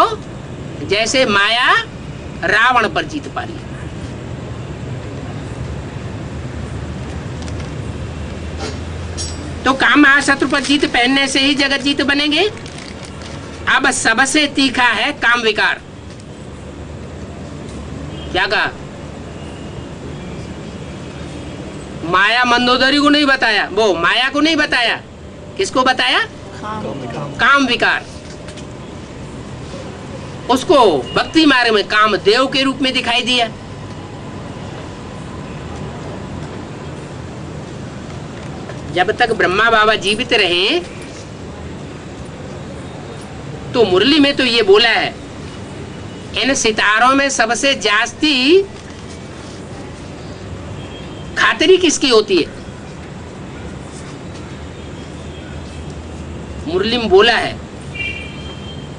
जैसे माया रावण पर जीत पाली। तो काम महाशत्रु पर जीत पहनने से ही जगत जीत बनेंगे। अब सबसे तीखा है काम विकार। क्या कहा? माया मंदोदरी को नहीं बताया, वो माया को नहीं बताया, किसको बताया? काम विकार। उसको भक्ति मार्ग में काम देव के रूप में दिखाई दिया। जब तक ब्रह्मा बाबा जीवित रहे तो मुरली में तो ये बोला है, इन सितारों में सबसे जास्ती खातिरी किसकी होती है? मुरली में बोला है,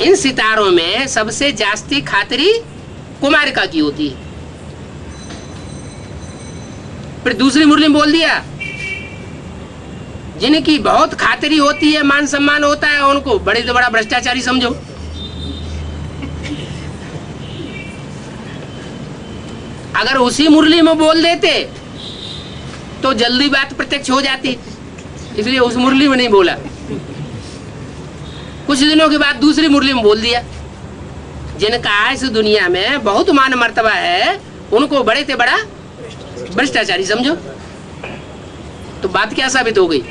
इन सितारों में सबसे जास्ती खातिरी कुमारिका की होती है। फिर दूसरी मुरली में बोल दिया, जिनकी बहुत खातिरी होती है, मान सम्मान होता है, उनको बड़े से बड़ा भ्रष्टाचारी समझो। अगर उसी मुरली में बोल देते तो जल्दी बात प्रत्यक्ष हो जाती, इसलिए उस मुरली में नहीं बोला। कुछ दिनों के बाद दूसरी मुरली में बोल दिया, जिनका इस दुनिया में बहुत मान मर्तबा है, उनको बड़े से बड़ा भ्रष्टाचारी समझो। तो बात क्या साबित हो गई?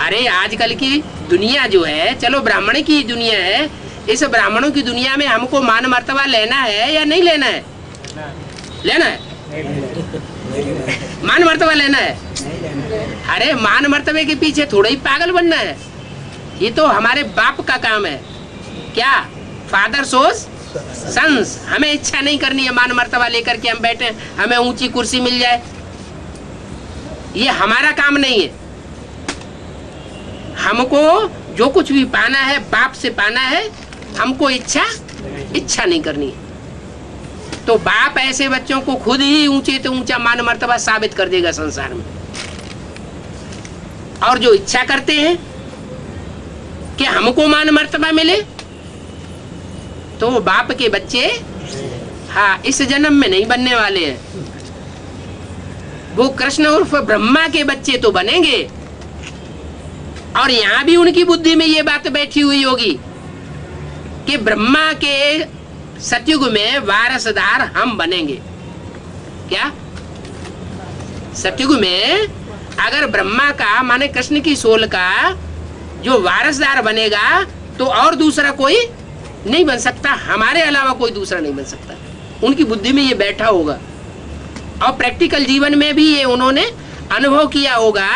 अरे आजकल की दुनिया जो है, चलो ब्राह्मण की दुनिया है, इस ब्राह्मणों की दुनिया में हमको मान मर्तबा लेना है या नहीं लेना है? लेना है। मान मर्तबा लेना है। अरे मान मर्तबे के पीछे थोड़ा ही पागल बनना है, ये तो हमारे बाप का काम है। क्या? फादर सोस सन्स। हमें इच्छा नहीं करनी है मान मर्तबा लेकर के हम बैठे, हमें ऊंची कुर्सी मिल जाए, ये हमारा काम नहीं है। हमको जो कुछ भी पाना है बाप से पाना है, हमको इच्छा नहीं करनी है। तो बाप ऐसे बच्चों को खुद ही ऊंचे तो ऊंचा मान मर्तबा साबित कर देगा संसार में। और जो इच्छा करते हैं कि हमको मान मर्तबा मिले, तो वो बाप के बच्चे हाँ इस जन्म में नहीं बनने वाले हैं। वो कृष्ण उर्फ ब्रह्मा के बच्चे तो बनेंगे। और यहाँ भी उनकी बुद्धि में ये बात बैठी हुई होगी कि ब्रह्मा के सतयुग में वारसदार हम बनेंगे। क्या? सतयुग में अगर ब्रह्मा का माने कृष्ण की सोल का जो वारसदार बनेगा, तो और दूसरा कोई नहीं बन सकता, हमारे अलावा कोई दूसरा नहीं बन सकता। उनकी बुद्धि में ये बैठा होगा। और प्रैक्टिकल जीवन में भी ये उन्होंने अनुभव किया होगा।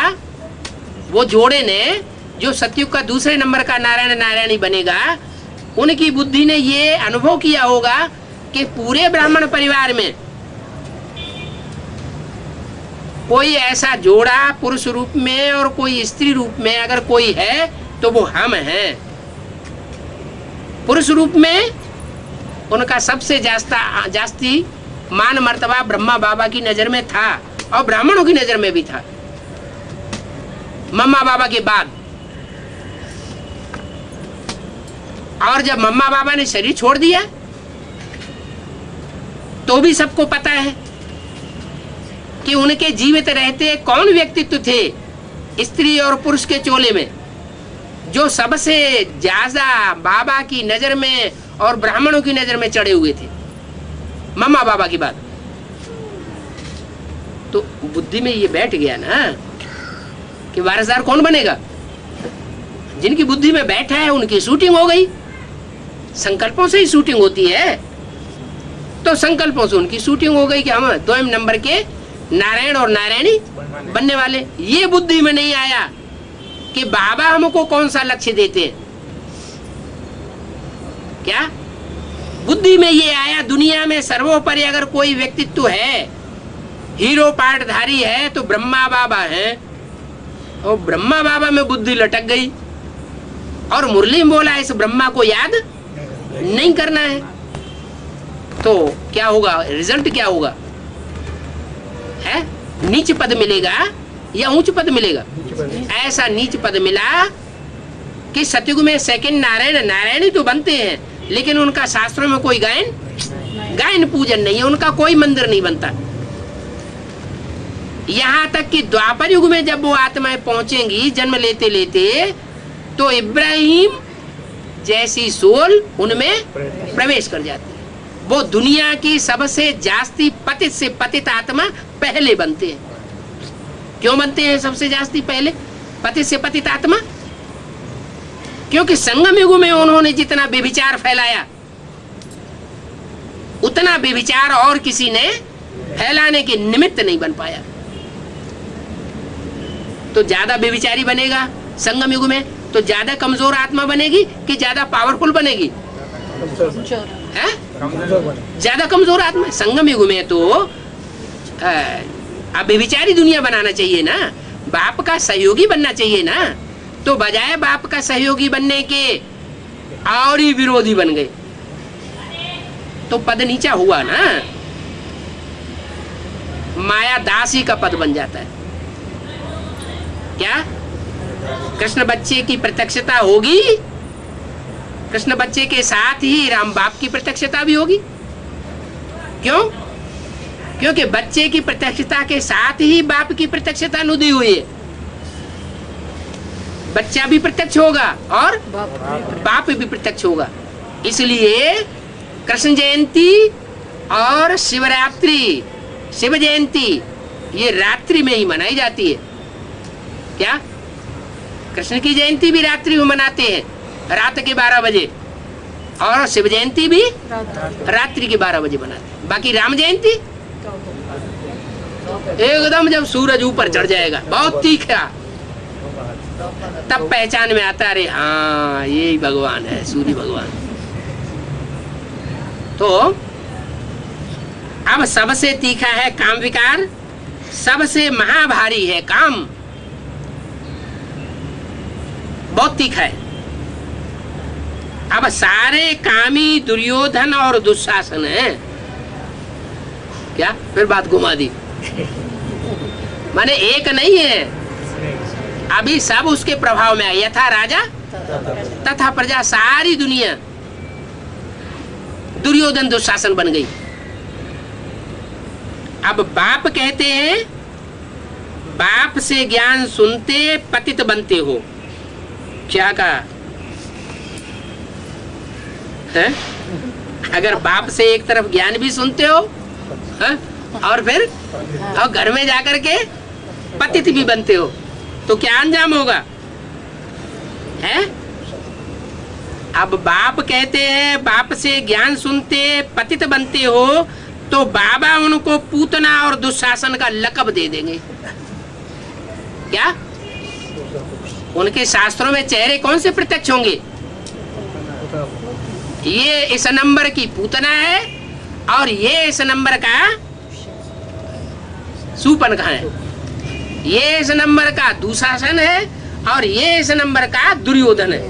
वो जोड़े ने जो सतयुग का दूसरे नंबर का नारायण नारायणी बनेगा, उनकी बुद्धि ने ये अनुभव किया होगा कि पूरे ब्राह्मण परिवार में कोई ऐसा जोड़ा पुरुष रूप में और कोई स्त्री रूप में अगर कोई है तो वो हम हैं। पुरुष रूप में उनका सबसे जास्ती मान मर्तबा ब्रह्मा बाबा की नजर में था और ब्राह्मणों की नजर में भी था, मम्मा बाबा के बाद। और जब मम्मा बाबा ने शरीर छोड़ दिया तो भी सबको पता है कि उनके जीवित रहते कौन व्यक्तित्व थे स्त्री और पुरुष के चोले में, जो सबसे ज्यादा बाबा की नजर में और ब्राह्मणों की नजर में चढ़े हुए थे, मम्मा बाबा की बात। तो बुद्धि में ये बैठ गया ना कि वारसदार कौन बनेगा। जिनकी बुद्धि में बैठा है उनकी शूटिंग हो गई। संकल्पों से ही शूटिंग होती है, तो संकल्पों से उनकी शूटिंग हो गई कि हम 2 नंबर के नारायण और नारायणी बनने वाले। ये बुद्धि में नहीं आया कि बाबा हमको कौन सा लक्ष्य देते हैं। क्या बुद्धि में ये आया, दुनिया में सर्वोपरि अगर कोई व्यक्तित्व है, हीरो पाठधारी है, तो ब्रह्मा बाबा है। और ब्रह्मा बाबा में बुद्धि लटक गई और मुरली में बोला इस ब्रह्मा को याद नहीं करना है। तो क्या होगा? रिजल्ट क्या होगा? है नीच पद मिलेगा या ऊंच पद मिलेगा? ऐसा नीच पद मिला कि सतयुग में सेकंड नारायण ही तो बनते हैं, लेकिन उनका शास्त्रों में कोई गायन पूजन नहीं है, उनका कोई मंदिर नहीं बनता। यहाँ तक कि द्वापर युग में जब वो आत्माएं पहुंचेंगी जन्म लेते लेते, तो इब्राहिम जैसी सोल उनमें प्रवेश कर जाती है। वो दुनिया की सबसे जास्ती पतित से पतित आत्मा पहले बनते हैं। क्यों बनते हैं सबसे जास्ती पहले पतित से पतित आत्मा? क्योंकि संगम युग में उन्होंने जितना व्यभिचार फैलाया, उतना व्यभिचार और किसी ने फैलाने के निमित्त नहीं बन पाया। तो ज्यादा व्यभिचारी बनेगा संगम युग में, तो ज्यादा कमजोर आत्मा बनेगी कि ज्यादा पावरफुल बनेगी? है ज्यादा कमजोर आत्मा। संगम युग में तो अब व्यभिचारी दुनिया बनाना चाहिए ना, बाप का सहयोगी बनना चाहिए ना, तो बजाय बाप का सहयोगी बनने के और ही विरोधी बन गए, तो पद नीचा हुआ ना। माया दासी का पद बन जाता है। क्या कृष्ण बच्चे की प्रत्यक्षता होगी? कृष्ण बच्चे के साथ ही राम बाप की प्रत्यक्षता भी होगी। क्यों? क्योंकि बच्चे की प्रत्यक्षता के साथ ही बाप की प्रत्यक्षता नुदी हुई है। बच्चा भी प्रत्यक्ष होगा और बाप भी प्रत्यक्ष होगा। इसलिए कृष्ण जयंती और शिवरात्रि, शिव जयंती, ये रात्रि में ही मनाई जाती है। क्या कृष्ण की जयंती भी रात्रि में मनाते हैं, रात के 12 बजे, और शिव जयंती भी रात्रि के 12 बजे मनाते हैं। बाकी राम जयंती एकदम जब सूरज ऊपर चढ़ जाएगा, बहुत तीखा, तब पहचान में आता, अरे हाँ यही भगवान है, सूर्य भगवान। तो अब सबसे तीखा है काम विकार, सबसे महाभारी है काम, बहुत तीखा है। अब सारे कामी दुर्योधन और दुशासन है। क्या फिर बात घुमा दी? माने एक नहीं है, अभी सब उसके प्रभाव में है। यथा राजा तथा प्रजा, सारी दुनिया दुर्योधन दुशासन बन गई। अब बाप कहते हैं, बाप से ज्ञान सुनते पतित बनते हो। क्या कहा है? अगर बाप से एक तरफ ज्ञान भी सुनते हो है? और फिर और घर में जाकर के पतित भी बनते हो, तो क्या अंजाम होगा? है? अब बाप कहते हैं, बाप से ज्ञान सुनते पतित बनते हो, तो बाबा उनको पूतना और दुशासन का लकब दे देंगे। क्या उनके शास्त्रों में चेहरे कौन से प्रत्यक्ष होंगे? ये इस नंबर की पूतना है और ये इस नंबर का सूपन का है, ये इस नंबर का दुशासन है और ये इस नंबर का दुर्योधन है।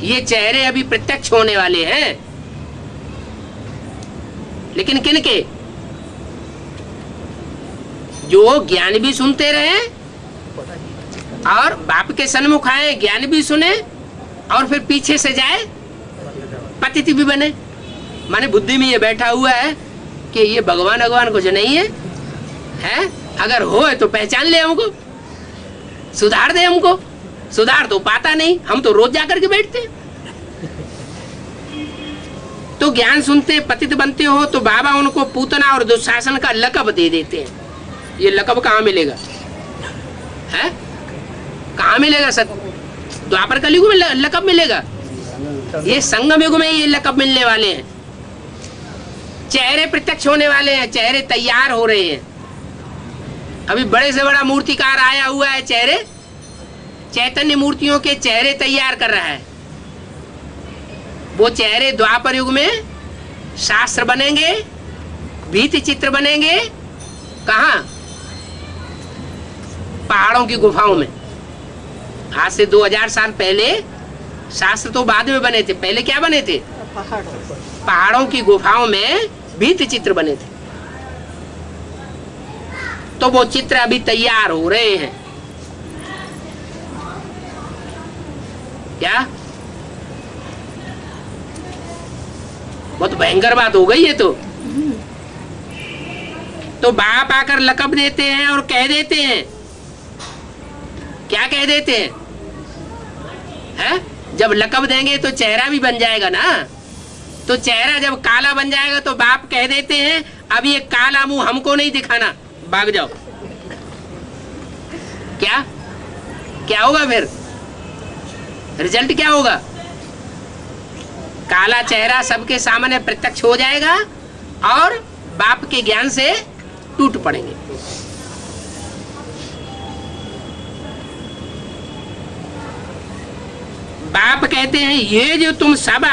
ये चेहरे अभी प्रत्यक्ष होने वाले हैं, लेकिन किनके? जो ज्ञान भी सुनते रहे और बाप के सन्मुख आए, ज्ञान भी सुने और फिर पीछे से जाए पतित भी बने। माने बुद्धि में ये बैठा हुआ है कि ये भगवान भगवान कुछ नहीं है, है? अगर हो तो पहचान ले हमको, सुधार दे हमको। सुधार तो पाता नहीं, हम तो रोज जाकर के बैठते हैं। तो ज्ञान सुनते पतित बनते हो, तो बाबा उनको पूतना और दुशासन का लकब दे देते हैं। ये लकब कहाँ मिलेगा? है कहाँ मिलेगा? द्वापर कलयुग में लकब मिलेगा? ये संगम युग में ये लकब मिलने वाले हैं। चेहरे प्रत्यक्ष होने वाले हैं, चेहरे तैयार हो रहे हैं। अभी बड़े से बड़ा मूर्तिकार आया हुआ है, चेहरे चैतन्य मूर्तियों के चेहरे तैयार कर रहा है। वो चेहरे द्वापर युग में शास्त्र बनेंगे, भीति चित्र बनेंगे। कहाँ? पहाड़ों की गुफाओं में। आज से 2000 साल पहले शास्त्र तो बाद में बने थे, पहले क्या बने थे? पहाड़ों की गुफाओं में भीति चित्र बने थे। तो वो चित्र अभी तैयार हो रहे हैं। क्या बहुत भयंकर बात हो गई है। तो बाप आकर लकब देते हैं और कह देते हैं, क्या कह देते हैं? है? जब लकब देंगे तो चेहरा भी बन जाएगा ना। तो चेहरा जब काला बन जाएगा तो बाप कह देते हैं अब ये काला मुंह हमको नहीं दिखाना, भाग जाओ। क्या क्या होगा फिर? रिजल्ट क्या होगा? काला चेहरा सबके सामने प्रत्यक्ष हो जाएगा और बाप के ज्ञान से टूट पड़ेंगे। बाप कहते हैं ये जो तुम सब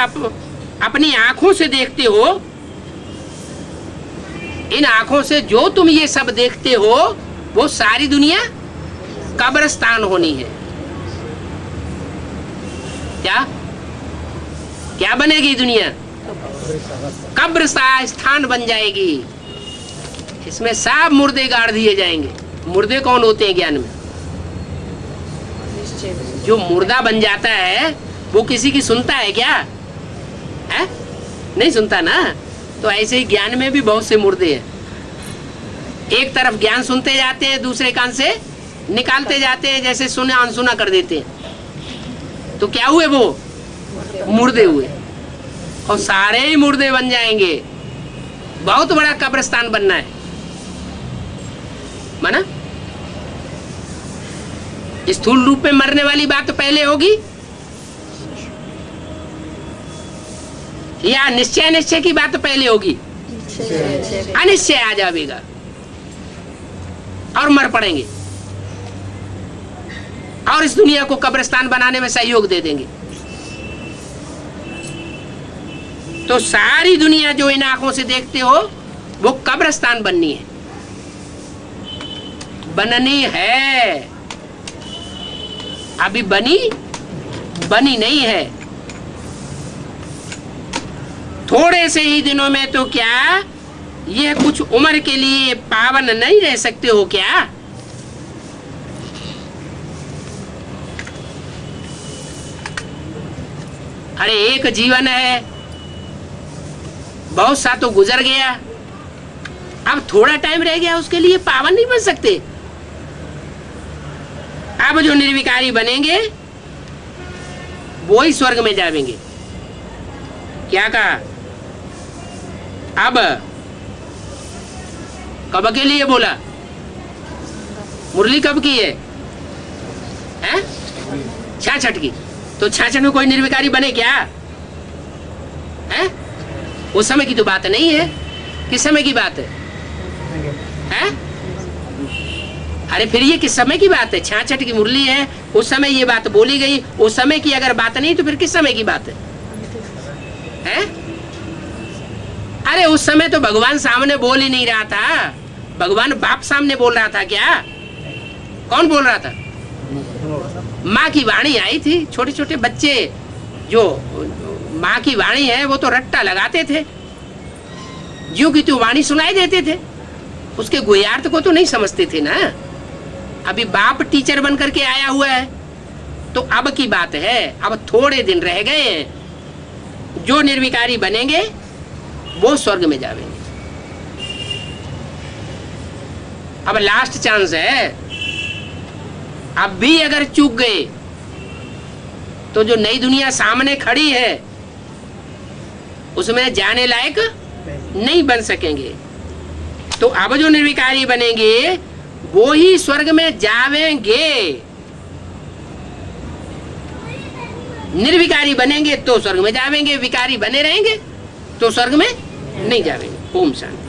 अपनी आंखों से देखते हो, इन आंखों से जो तुम ये सब देखते हो वो सारी दुनिया कब्रिस्तान होनी है। क्या क्या बनेगी दुनिया? कब्रिस्तान बन जाएगी। इसमें सब मुर्दे गाड़ दिए जाएंगे। मुर्दे कौन होते हैं ज्ञान में? जो मुर्दा बन जाता है वो किसी की सुनता है क्या? है? नहीं सुनता ना। तो ऐसे ही ज्ञान में भी बहुत से मुर्दे हैं। एक तरफ ज्ञान सुनते जाते हैं, दूसरे कान से निकालते जाते हैं, जैसे सुना अनसुना कर देते हैं। तो क्या हुए? वो मुर्दे हुए और सारे ही मुर्दे बन जाएंगे। बहुत बड़ा कब्रिस्तान बनना है, माना? स्थूल रूप में मरने वाली बात तो पहले होगी या निश्चय निश्चय की बात तो पहले होगी? अनिश्चय आ जाएगा और मर पड़ेंगे और इस दुनिया को कब्रिस्तान बनाने में सहयोग दे देंगे। तो सारी दुनिया जो इन आंखों से देखते हो वो कब्रिस्तान बननी है, बननी है। अभी बनी नहीं है। थोड़े से ही दिनों में तो क्या यह कुछ उम्र के लिए पावन नहीं रह सकते हो क्या? अरे एक जीवन है, बहुत सा तो गुजर गया, अब थोड़ा टाइम रह गया, उसके लिए पावन नहीं बन सकते। अब जो निर्विकारी बनेंगे वो ही स्वर्ग में जाएंगे। क्या कहा? अब कब के लिए बोला? मुरली कब की है? हैं? 66 की। तो 66 में कोई निर्विकारी बने क्या? हैं? उस समय की तो बात नहीं है। किस समय की बात है? हैं? अरे फिर ये किस समय की बात है? 66 की मुरली है, उस समय ये बात बोली गई। उस समय की अगर बात नहीं तो फिर किस समय की बात है? हैं? अरे उस समय तो भगवान सामने बोल ही नहीं रहा था। भगवान बाप सामने बोल रहा था क्या? कौन बोल रहा था? माँ की वाणी आई थी। छोटे छोटे बच्चे जो माँ की वाणी है वो तो रट्टा लगाते थे, जो कि तो वाणी सुनाई देते थे, उसके गुह्यार्थ को तो नहीं समझते थे ना। अभी बाप टीचर बन करके आया हुआ है तो अब की बात है। अब थोड़े दिन रह गए हैं। जो निर्विकारी बनेंगे वो स्वर्ग में जाएंगे। अब लास्ट चांस है। अब भी अगर चूक गए तो जो नई दुनिया सामने खड़ी है उसमें जाने लायक नहीं बन सकेंगे। तो अब जो निर्विकारी बनेंगे वो ही स्वर्ग में जावेंगे। निर्विकारी बनेंगे तो स्वर्ग में जावेंगे, विकारी बने रहेंगे तो स्वर्ग में नहीं जावेंगे। ओम शांति।